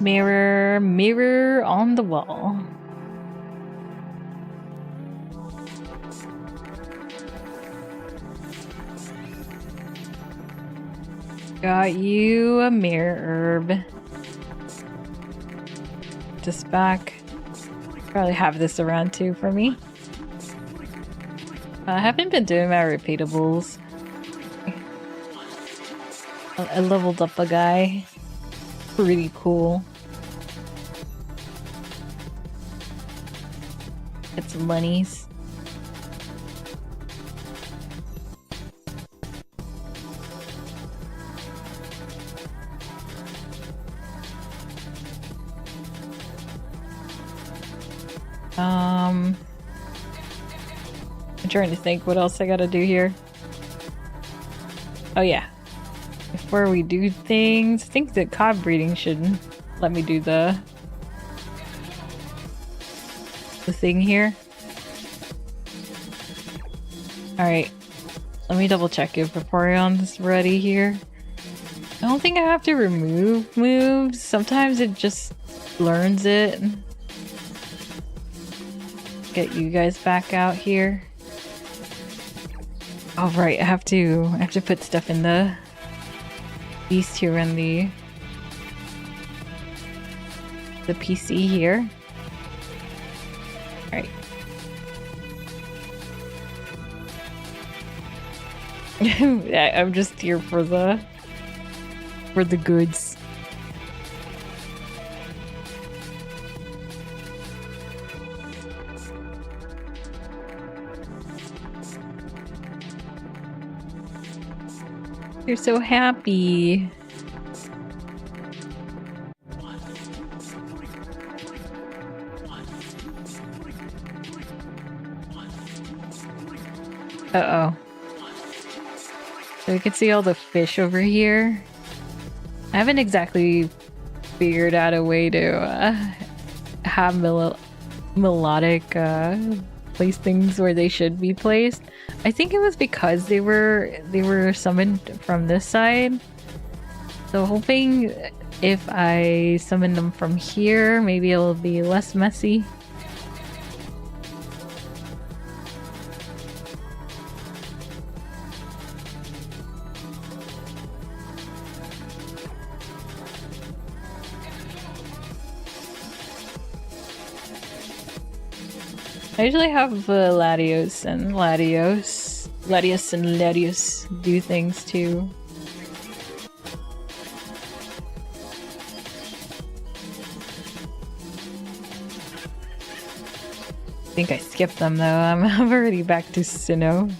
Mirror, mirror on the wall. Got you a mirror herb. Just back. Probably have this around too for me. I haven't been doing my repeatables. I leveled up a guy. Pretty cool. Get some monies. I'm trying to think what else I gotta do here. Oh yeah. Before we do things, I think the cob breeding should let me do the thing here. Alright. Let me double check if Vaporeon's ready here. I don't think I have to remove moves. Sometimes it just learns it. Get you guys back out here. Oh right, I have to put stuff in these two in the PC here. All right. I'm just here for the goods. You're so happy. Uh-oh. So we can see all the fish over here. I haven't exactly figured out a way to have melodic place things where they should be placed. I think it was because they were summoned from this side. So hoping if I summon them from here, maybe it'll be less messy. I usually have Latios and Latios do things too. I think I skipped them though. I'm already back to Sinnoh.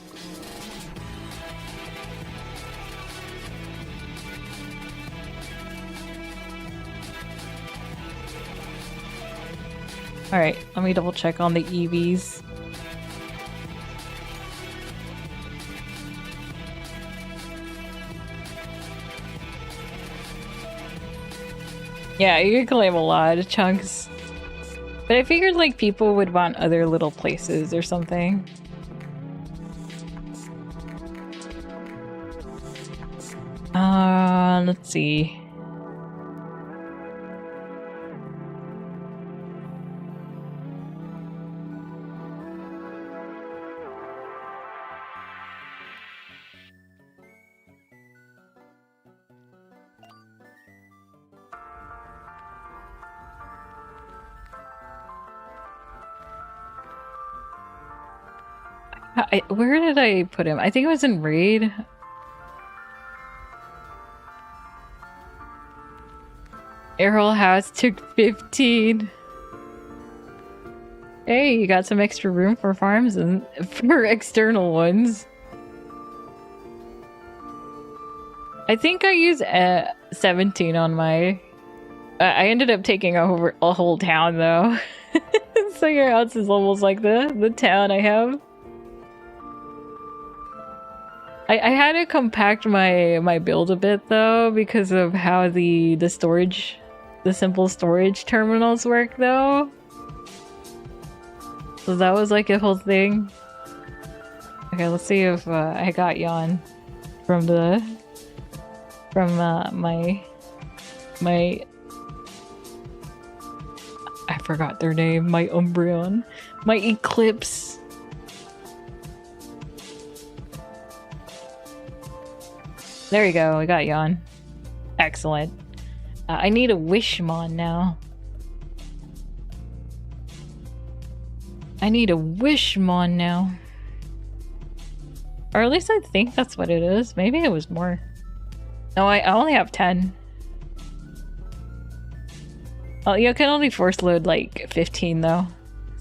Alright, let me double check on the EVs. Yeah, you can claim a lot of chunks. But I figured like people would want other little places or something. Let's see. Where did I put him? I think it was in Raid. Errol House took 15. Hey, you got some extra room for farms and for external ones. I think I used 17 on my... I ended up taking over a whole town though. So your house is almost like the town I have. I had to compact my build a bit though because of how the storage, the simple storage terminals work though. So that was like a whole thing. Okay, let's see if I got Yon from my I forgot their name, my Umbreon, my Eclipse. There you go, I got Yon. Excellent. I need a Wishmon now. I need a Wishmon now. Or at least I think that's what it is. Maybe it was more. No, I only have 10. Well, you can only force load like 15 though.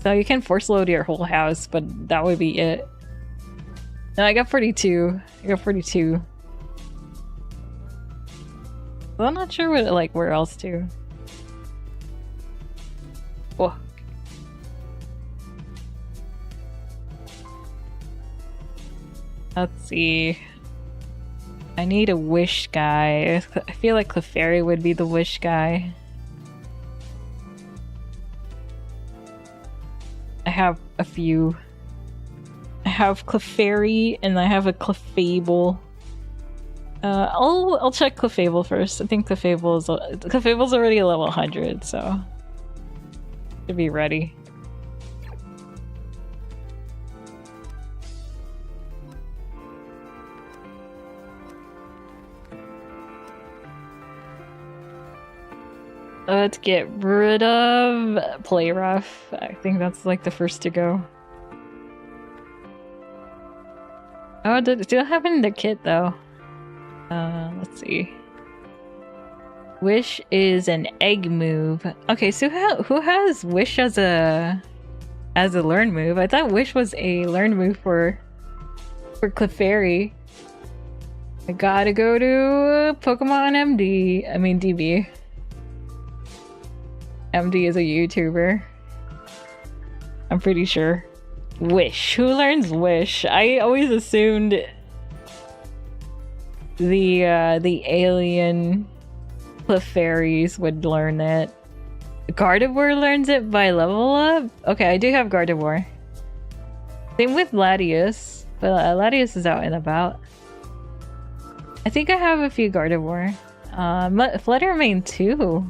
So you can force load your whole house, but that would be it. No, I got 42. I got 42. Well, I'm not sure what like where else to. Oh. Let's see. I need a wish guy. I feel like Clefairy would be the wish guy. I have a few. I have Clefairy and I have a Clefable. I'll check Clefable first. I think Clefable's already a level 100, so should be ready. Let's get rid of Play Rough. I think that's like the first to go. Oh, do I have it in the kit though? Let's see. Wish is an egg move. Okay, so who has Wish as a learn move? I thought Wish was a learn move for Clefairy. I gotta go to Pokemon MD. I mean DB. MD is a YouTuber. I'm pretty sure. Wish. Who learns Wish? I always assumed the alien cliff fairies would learn it. Gardevoir learns it by level up? Okay, I do have Gardevoir. Same with Latias, but Latias is out and about. I think I have a few Gardevoir. Fluttermane too.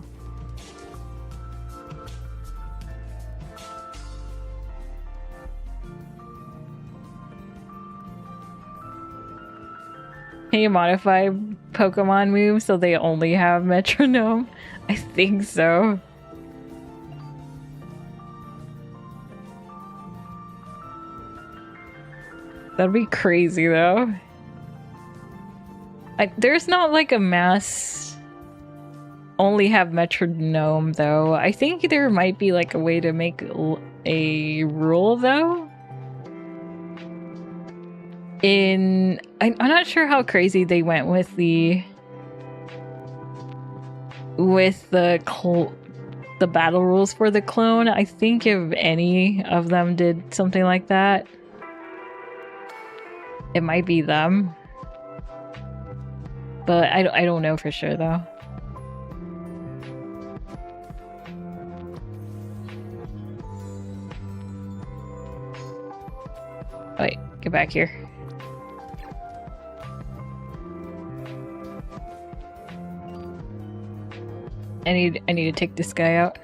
Can you modify Pokemon moves so they only have metronome? I think so. That'd be crazy though. There's not like a mass only have metronome though. I think there might be like a way to make a rule though. I'm not sure how crazy they went with the battle rules for the clone. I think if any of them did something like that, it might be them. But I don't know for sure though. Wait, get back here. I need to take this guy out.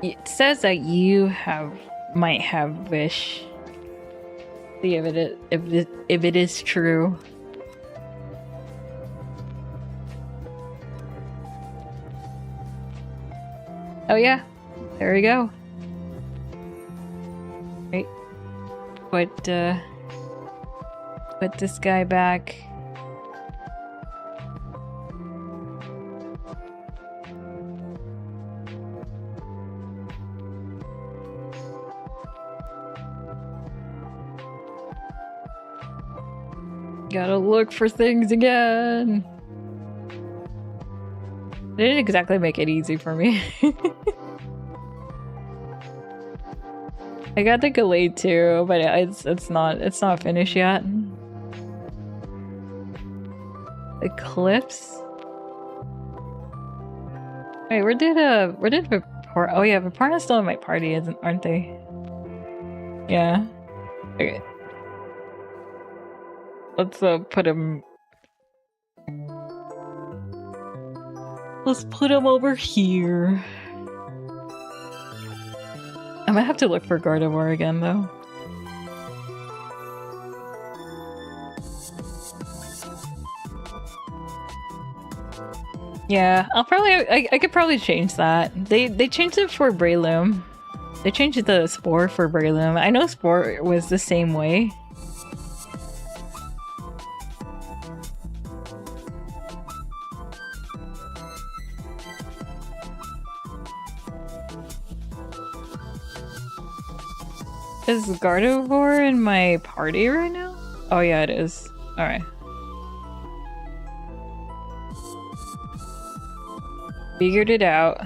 It says that you might have wish. See if it is true. Oh yeah, there we go. Right, put this guy back. Gotta look for things again. They didn't exactly make it easy for me. I got the Gallade too, but it's not finished yet. Eclipse. Wait, where did Vipor? Oh yeah, Vaporeon's still in my party, aren't they? Yeah. Okay. Let's put him. Let's put him over here. I might have to look for Gardevoir again, though. Yeah, I could probably change that. They changed it for Breloom. They changed the Spore for Breloom. I know Spore was the same way. Is Gardevoir in my party right now? Oh yeah, it is. Alright. Figured it out.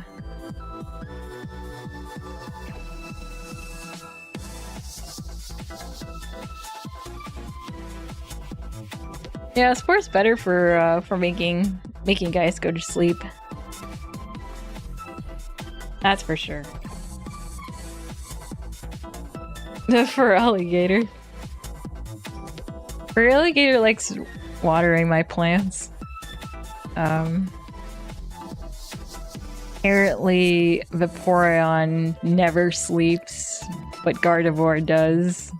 Yeah, Spore's better for making guys go to sleep. That's for sure. For Alligator. For Alligator likes watering my plants. Apparently Vaporeon never sleeps, but Gardevoir does.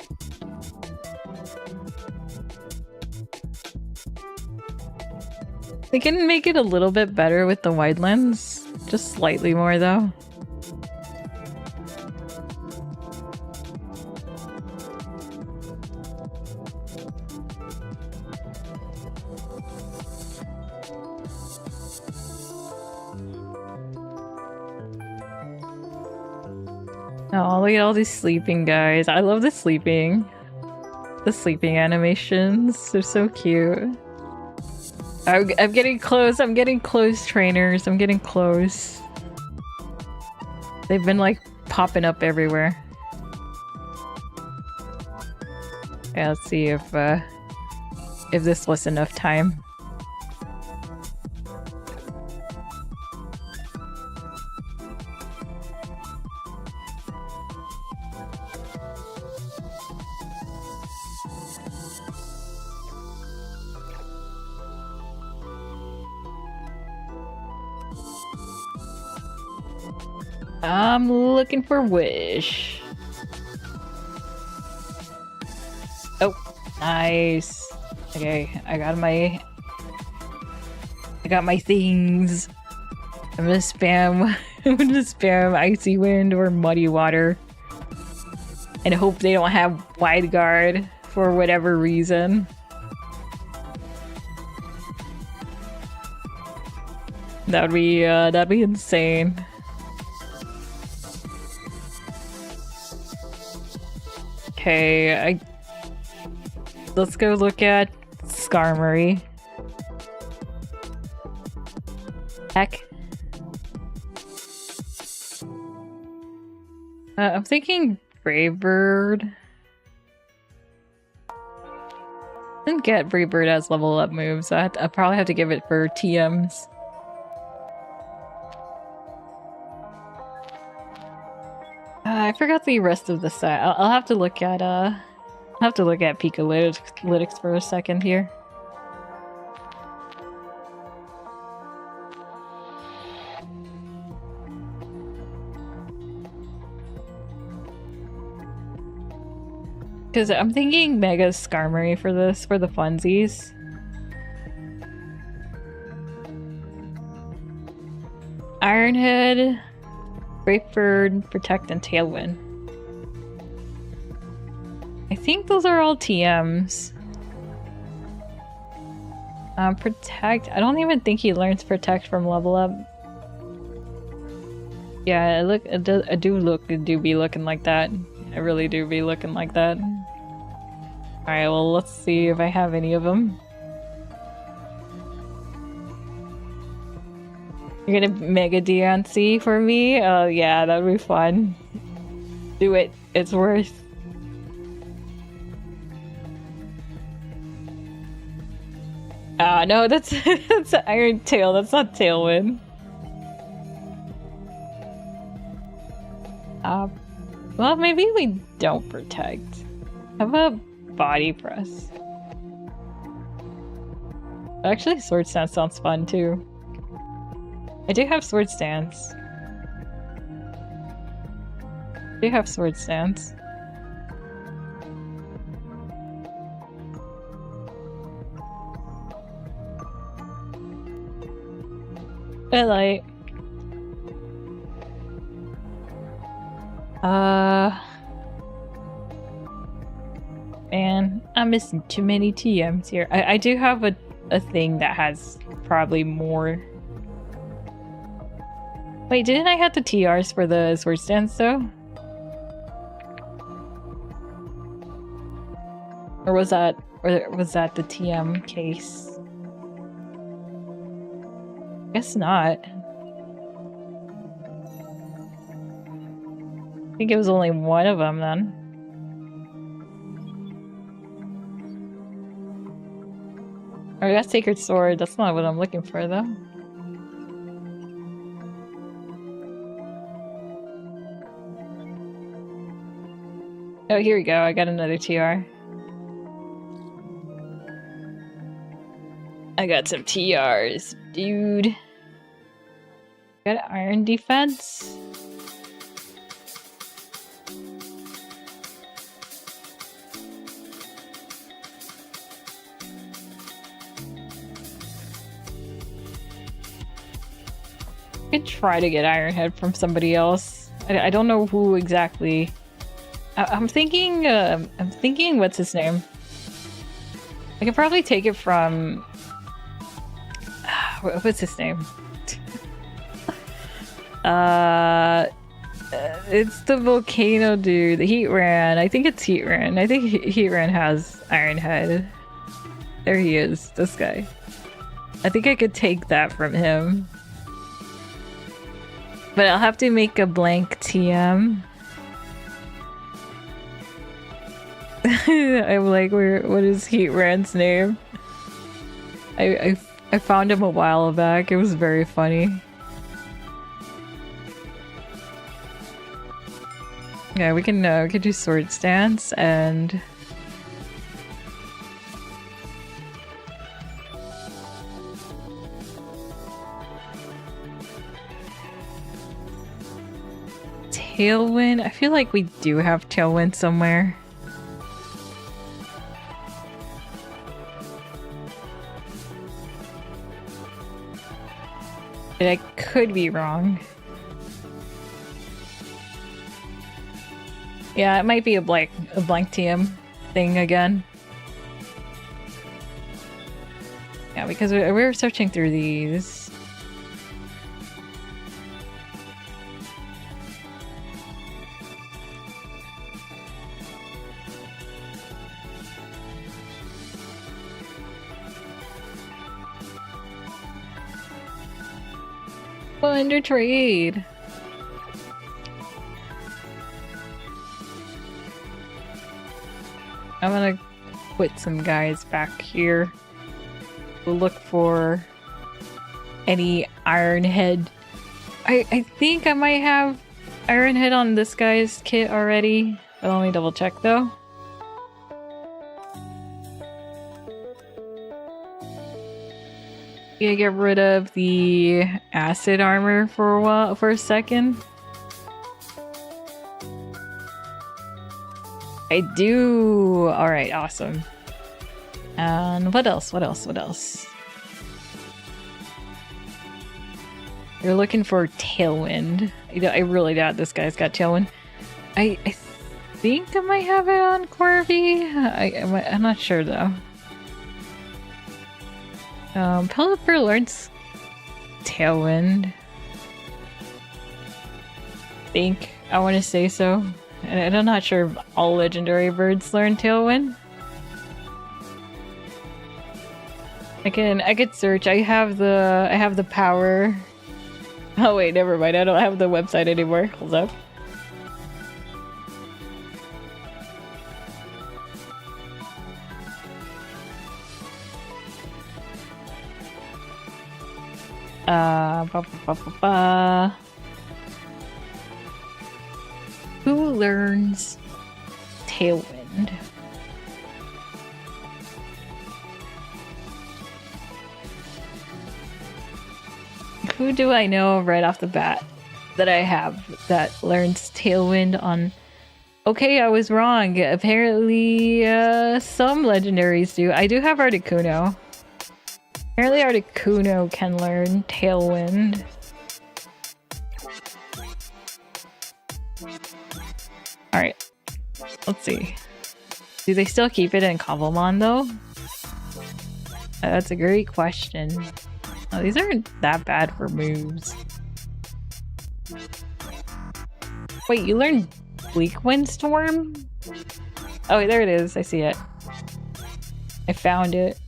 They can make it a little bit better with the wide lens, just slightly more though. Oh, look at all these sleeping guys. I love the sleeping. The sleeping animations. They're so cute. I'm getting close. I'm getting close, trainers. I'm getting close. They've been like popping up everywhere. Yeah, let's see if if this was enough time. I'm looking for Wish. Oh, nice. Okay, I got my things. I'm gonna spam I'm gonna spam Icy Wind or Muddy Water. And hope they don't have Wide Guard for whatever reason. That'd be insane. Okay, let's go look at Skarmory. Heck. I'm thinking Brave Bird. Didn't get Brave Bird as level up moves, so I probably have to give it for TMs. I forgot the rest of the set. I'll have to look at Pikalytics for a second here. Because I'm thinking Mega Skarmory for this, for the funsies. Ironhead, Brave Bird, Protect, and Tailwind. I think those are all TMs. Protect. I don't even think he learns Protect from level up. Yeah, I do be looking like that. I really do be looking like that. Alright, well, let's see if I have any of them. You're gonna Mega DNC for me? Oh yeah, that would be fun. Do it. It's worth. Ah, no, that's that's Iron Tail. That's not Tailwind. Well, maybe we don't Protect. How about Body Press? Actually, Sword Stance sounds fun too. I do have Sword Stance. Light. Man, I'm missing too many TMs here. I do have a thing that has probably more. Wait, didn't I have the TRs for the Sword Stance though? Or was that the TM case? Guess not. I think it was only one of them then. Oh, I got Sacred Sword. That's not what I'm looking for though. Oh, here we go. I got another TR. I got some TRs, dude. Got an Iron Defense. I could try to get Iron Head from somebody else. I don't know who exactly. I'm thinking what's his name? I could probably take it from what's his name? It's the volcano dude, the Heatran. I think it's Heatran. I think Heatran has Iron Head. There he is, this guy. I think I could take that from him. But I'll have to make a blank TM. I'm like, what is Heatran's name? I found him a while back. It was very funny. Yeah, we can do sword stance and Tailwind. I feel like we do have Tailwind somewhere. But I could be wrong. Yeah, it might be a blank TM thing again. Yeah, because we were searching through these. Under trade. I'm gonna put some guys back here. We'll look for any Iron Head. I think I might have Iron Head on this guy's kit already. But let me double check though. Yeah, get rid of the acid armor for a second. I do. All right, awesome. And what else? What else? What else? You're looking for Tailwind. I really doubt this guy's got Tailwind. I think I might have it on Corby. I'm not sure though. Pelipper learns Tailwind. I want to say so. And I'm not sure if all legendary birds learn Tailwind. I could search. I have the power. Oh wait, never mind. I don't have the website anymore. Hold up. Who learns Tailwind? Who do I know right off the bat that I have that learns Tailwind on... Okay, I was wrong. Apparently, some legendaries do. I do have Articuno. Apparently Articuno can learn Tailwind. Alright. Let's see. Do they still keep it in Cobblemon though? That's a great question. Oh, these aren't that bad for moves. Wait, you learned Bleak Windstorm? Oh, there it is. I see it. I found it.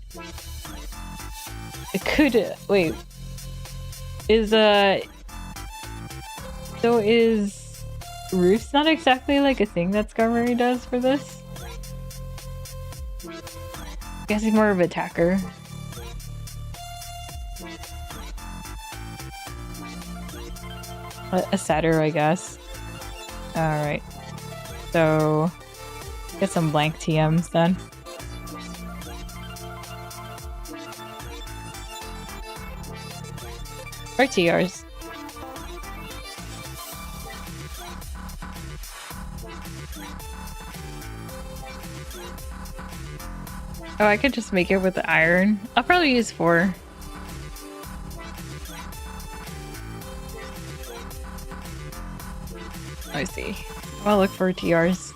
It could... Wait. So is... Roof's not exactly like a thing that Skarmory does for this? I guess he's more of an attacker. A setter, I guess. Alright. So... Get some blank TMs then. Or TRs. Oh, I could just make it with the iron. I'll probably use 4. I see. I'll look for TRs.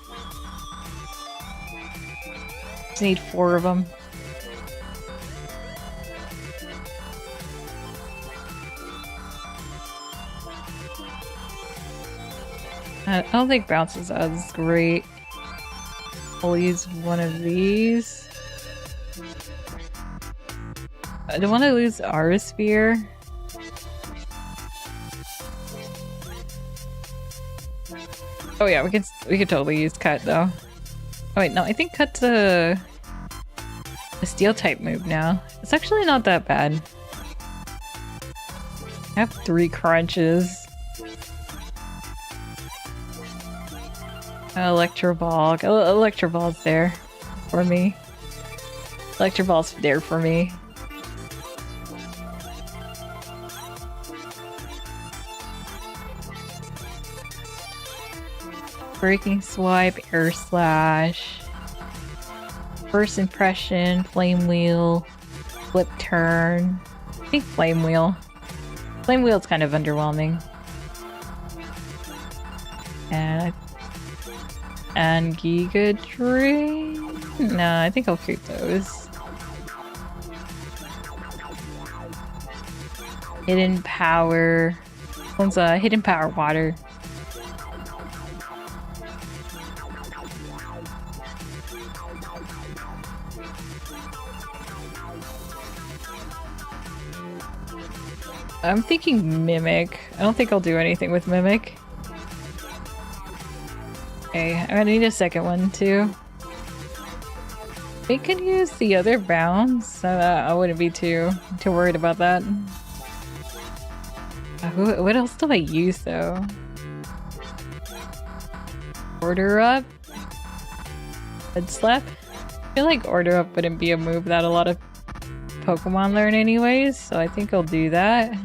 Just need 4 of them. I don't think bounce is as great. I'll use one of these. I don't want to lose Aura Sphere. Oh yeah, we could totally use Cut though. Oh wait, no, I think Cut's a... a steel type move now. It's actually not that bad. I have 3 crunches. Electro Ball. Oh, Electro Ball's there for me. Electro Ball's there for me. Breaking Swipe, Air Slash, First Impression, Flame Wheel, Flip Turn. I think Flame Wheel. Flame Wheel's kind of underwhelming. And Giga Drain? No, I think I'll keep those. Hidden Power. This one's a Hidden Power Water. I'm thinking Mimic. I don't think I'll do anything with Mimic. Okay, I'm gonna need a second one too. We could use the other bounce, so I wouldn't be too worried about that. What else do I use though? Order Up? Head Slap? I feel like Order Up wouldn't be a move that a lot of Pokemon learn anyways, so I think I'll do that.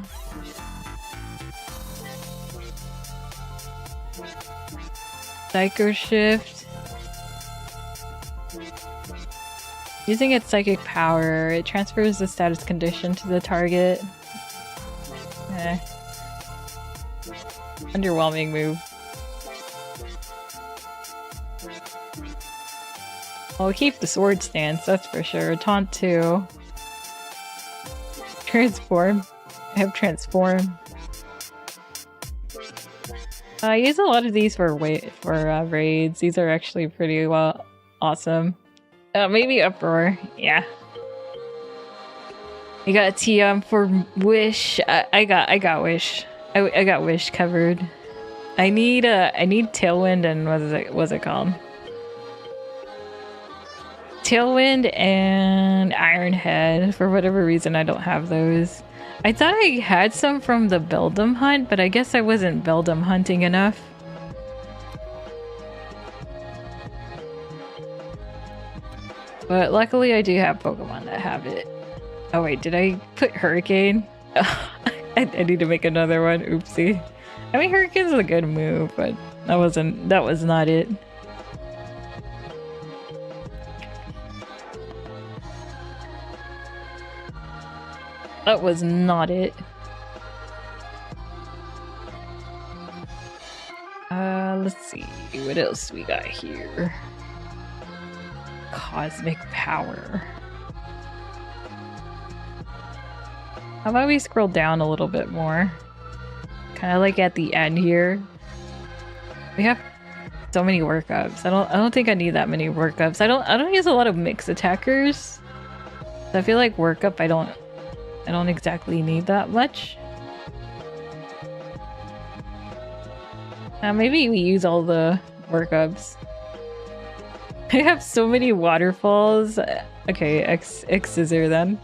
Psycho Shift. Using its psychic power, it transfers the status condition to the target. Underwhelming move. I'll keep the sword stance, that's for sure. Taunt 2. Transform. I have Transform. I use a lot of these for raids. These are actually pretty awesome. Maybe Uproar. Yeah. You got TM for Wish. I got Wish. I got Wish covered. I need Tailwind and what's it called? Tailwind and Iron Head. For whatever reason, I don't have those. I thought I had some from the Beldum hunt, but I guess I wasn't Beldum hunting enough. But luckily I do have Pokemon that have it. Oh wait, did I put Hurricane? I need to make another one. Oopsie. I mean, Hurricane's a good move, but that was not it. That was not it. Let's see what else we got here. Cosmic Power. How about we scroll down a little bit more? Kind of like at the end here. We have so many workups. I don't think I need that many workups. I don't use a lot of mix attackers. So I feel like workup I don't exactly need that much. Maybe we use all the workups. I have so many waterfalls. Okay, X Scissor then.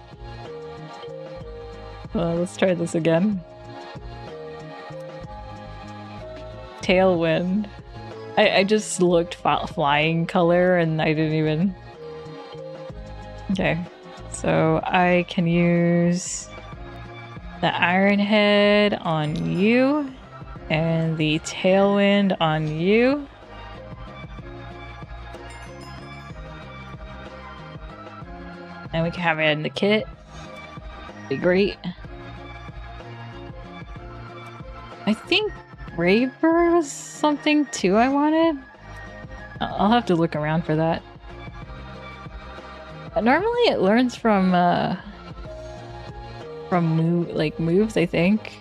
Let's try this again. Tailwind. I just looked flying color and I didn't even... Okay. So I can use the Iron Head on you and the Tailwind on you. And we can have it in the kit. Be great. I think Brave-Bird was something too I wanted. I'll have to look around for that. Normally it learns from moves, I think.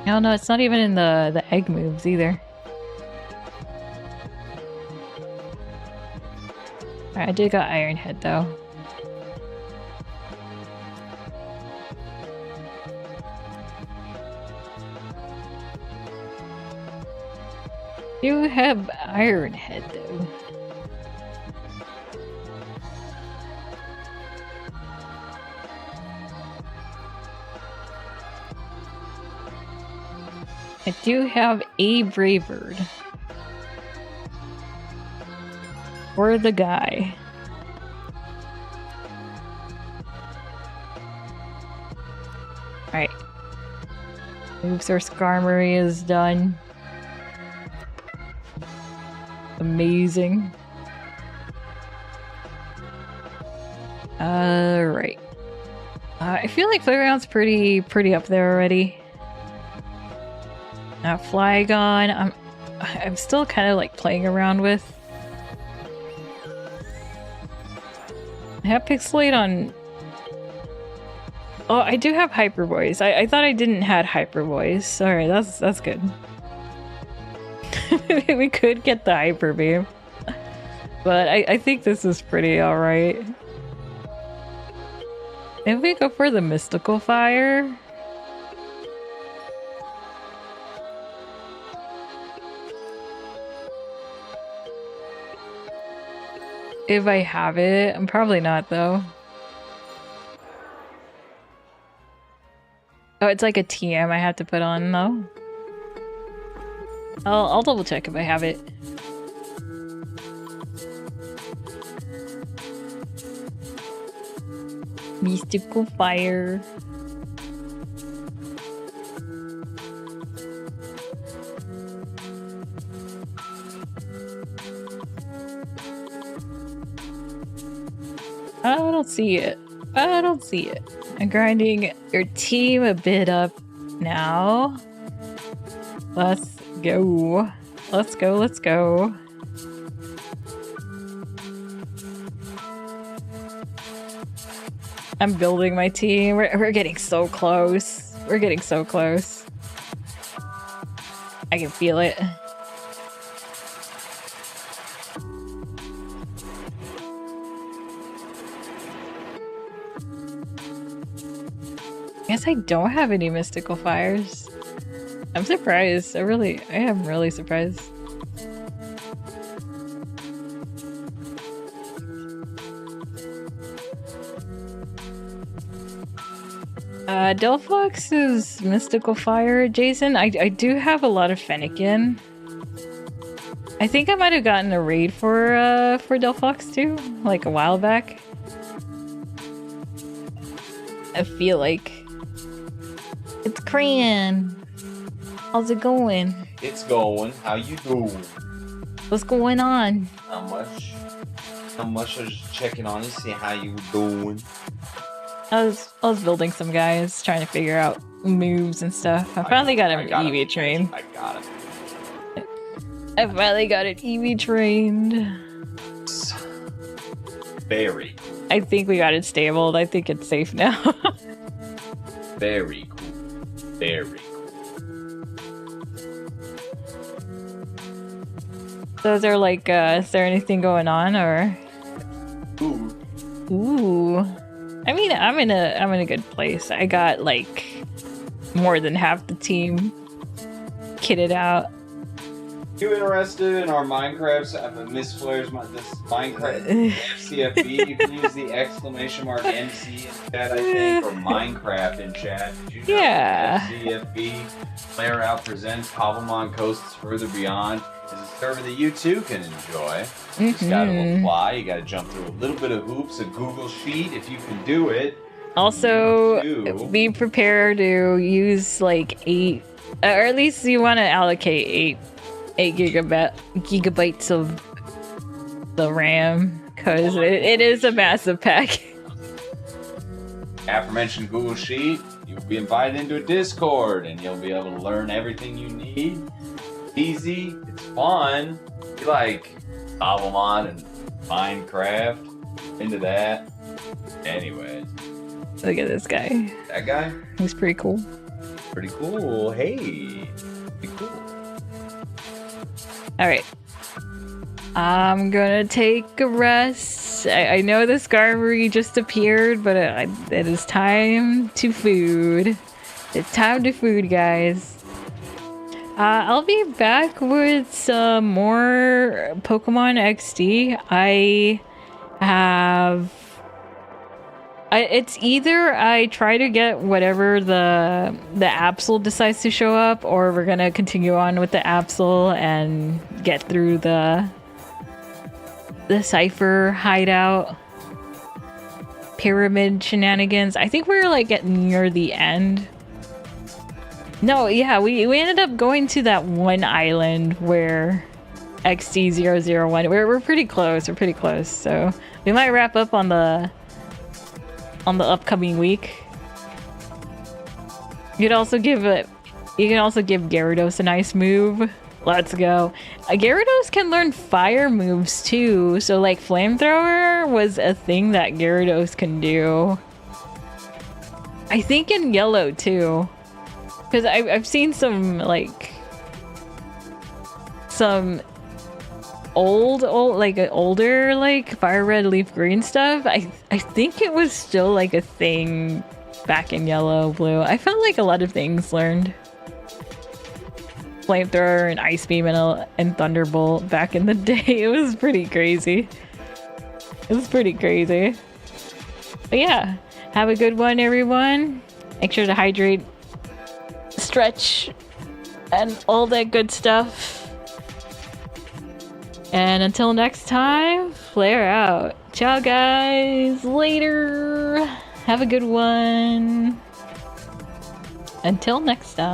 No, it's not even in the egg moves either. Alright, I did got Iron Head though. You have Iron Head though. I do have a brave bird. Or the guy. Alright. Oops, our Skarmory is done. Amazing. Right. I feel like Playground's pretty up there already. Now Flygon, I'm still kind of like playing around with. I have Pixelate on. Oh, I do have Hyper Voice. I thought I didn't had Hyper Voice. Alright, that's good. We could get the Hyper Beam. But I think this is pretty alright. Maybe we go for the Mystical Fire. If I have it. I'm probably not though. Oh, it's like a TM I have to put on though. I'll double check if I have it. Mystical Fire. I don't see it. I don't see it. I'm grinding your team a bit up now. Let's go. Let's go, let's go. I'm building my team. We're getting so close. We're getting so close. I can feel it. I guess I don't have any Mystical Fires. I'm surprised. I am really surprised. Delphox's Mystical Fire, Jason. I do have a lot of Fennekin. I think I might have gotten a raid for Delphox too, like a while back. I feel like. It's Crayon. How's it going? It's going. How you doing? What's going on? Not much. Not much. I was just checking on you, see how you were doing. I was building some guys, trying to figure out moves and stuff. I finally got an EV trained. I got it. I finally got it EV trained. Very. I think we got it stabled. I think it's safe now. Very cool. Very cool. So is there like, is there anything going on or? Ooh. Ooh. I mean, I'm in a good place. I got like more than half the team kitted out. You interested in our Minecraft? Miss Flair's this Minecraft FCFB. You can use the exclamation mark MC in chat, I think, or Minecraft in chat. Did you know FCFB Flair Out presents Cobblemon Coasts Further Beyond is a server that you too can enjoy. You just gotta apply. You gotta jump through a little bit of hoops, a Google Sheet if you can do it. Also, be prepared to use like 8, or at least you want to allocate 8 gigabytes of the RAM, because it is a massive pack. Aforementioned Google Sheet, you'll be invited into a Discord, and you'll be able to learn everything you need. It's easy, it's fun. You like Cobblemon and Minecraft, into that. Anyways. Look at this guy. That guy? He's pretty cool. Pretty cool. Hey. Pretty cool. Alright. I'm gonna take a rest. I know the Skarmory just appeared, but it is time to food. It's time to food, guys. I'll be back with some more Pokemon XD. I It's either I try to get whatever the Absol decides to show up, or we're gonna continue on with the Absol and get through the Cypher hideout pyramid shenanigans. I think we're like getting near the end. No, yeah, we ended up going to that one island where XD001. We're pretty close. We're pretty close. So we might wrap up on the upcoming week. You can also give Gyarados a nice move. Let's go. Gyarados can learn fire moves too. So like Flamethrower was a thing that Gyarados can do. I think in yellow too. Because I've seen some like older like fire red leaf green stuff. I think it was still like a thing back in yellow blue. I felt like a lot of things learned Flamethrower and Ice Beam and Thunderbolt back in the day. It was pretty crazy. It was pretty crazy. But yeah, have a good one, everyone. Make sure to hydrate, stretch, and all that good stuff. And until next time, flare out. Ciao, guys. Later. Have a good one. Until next time.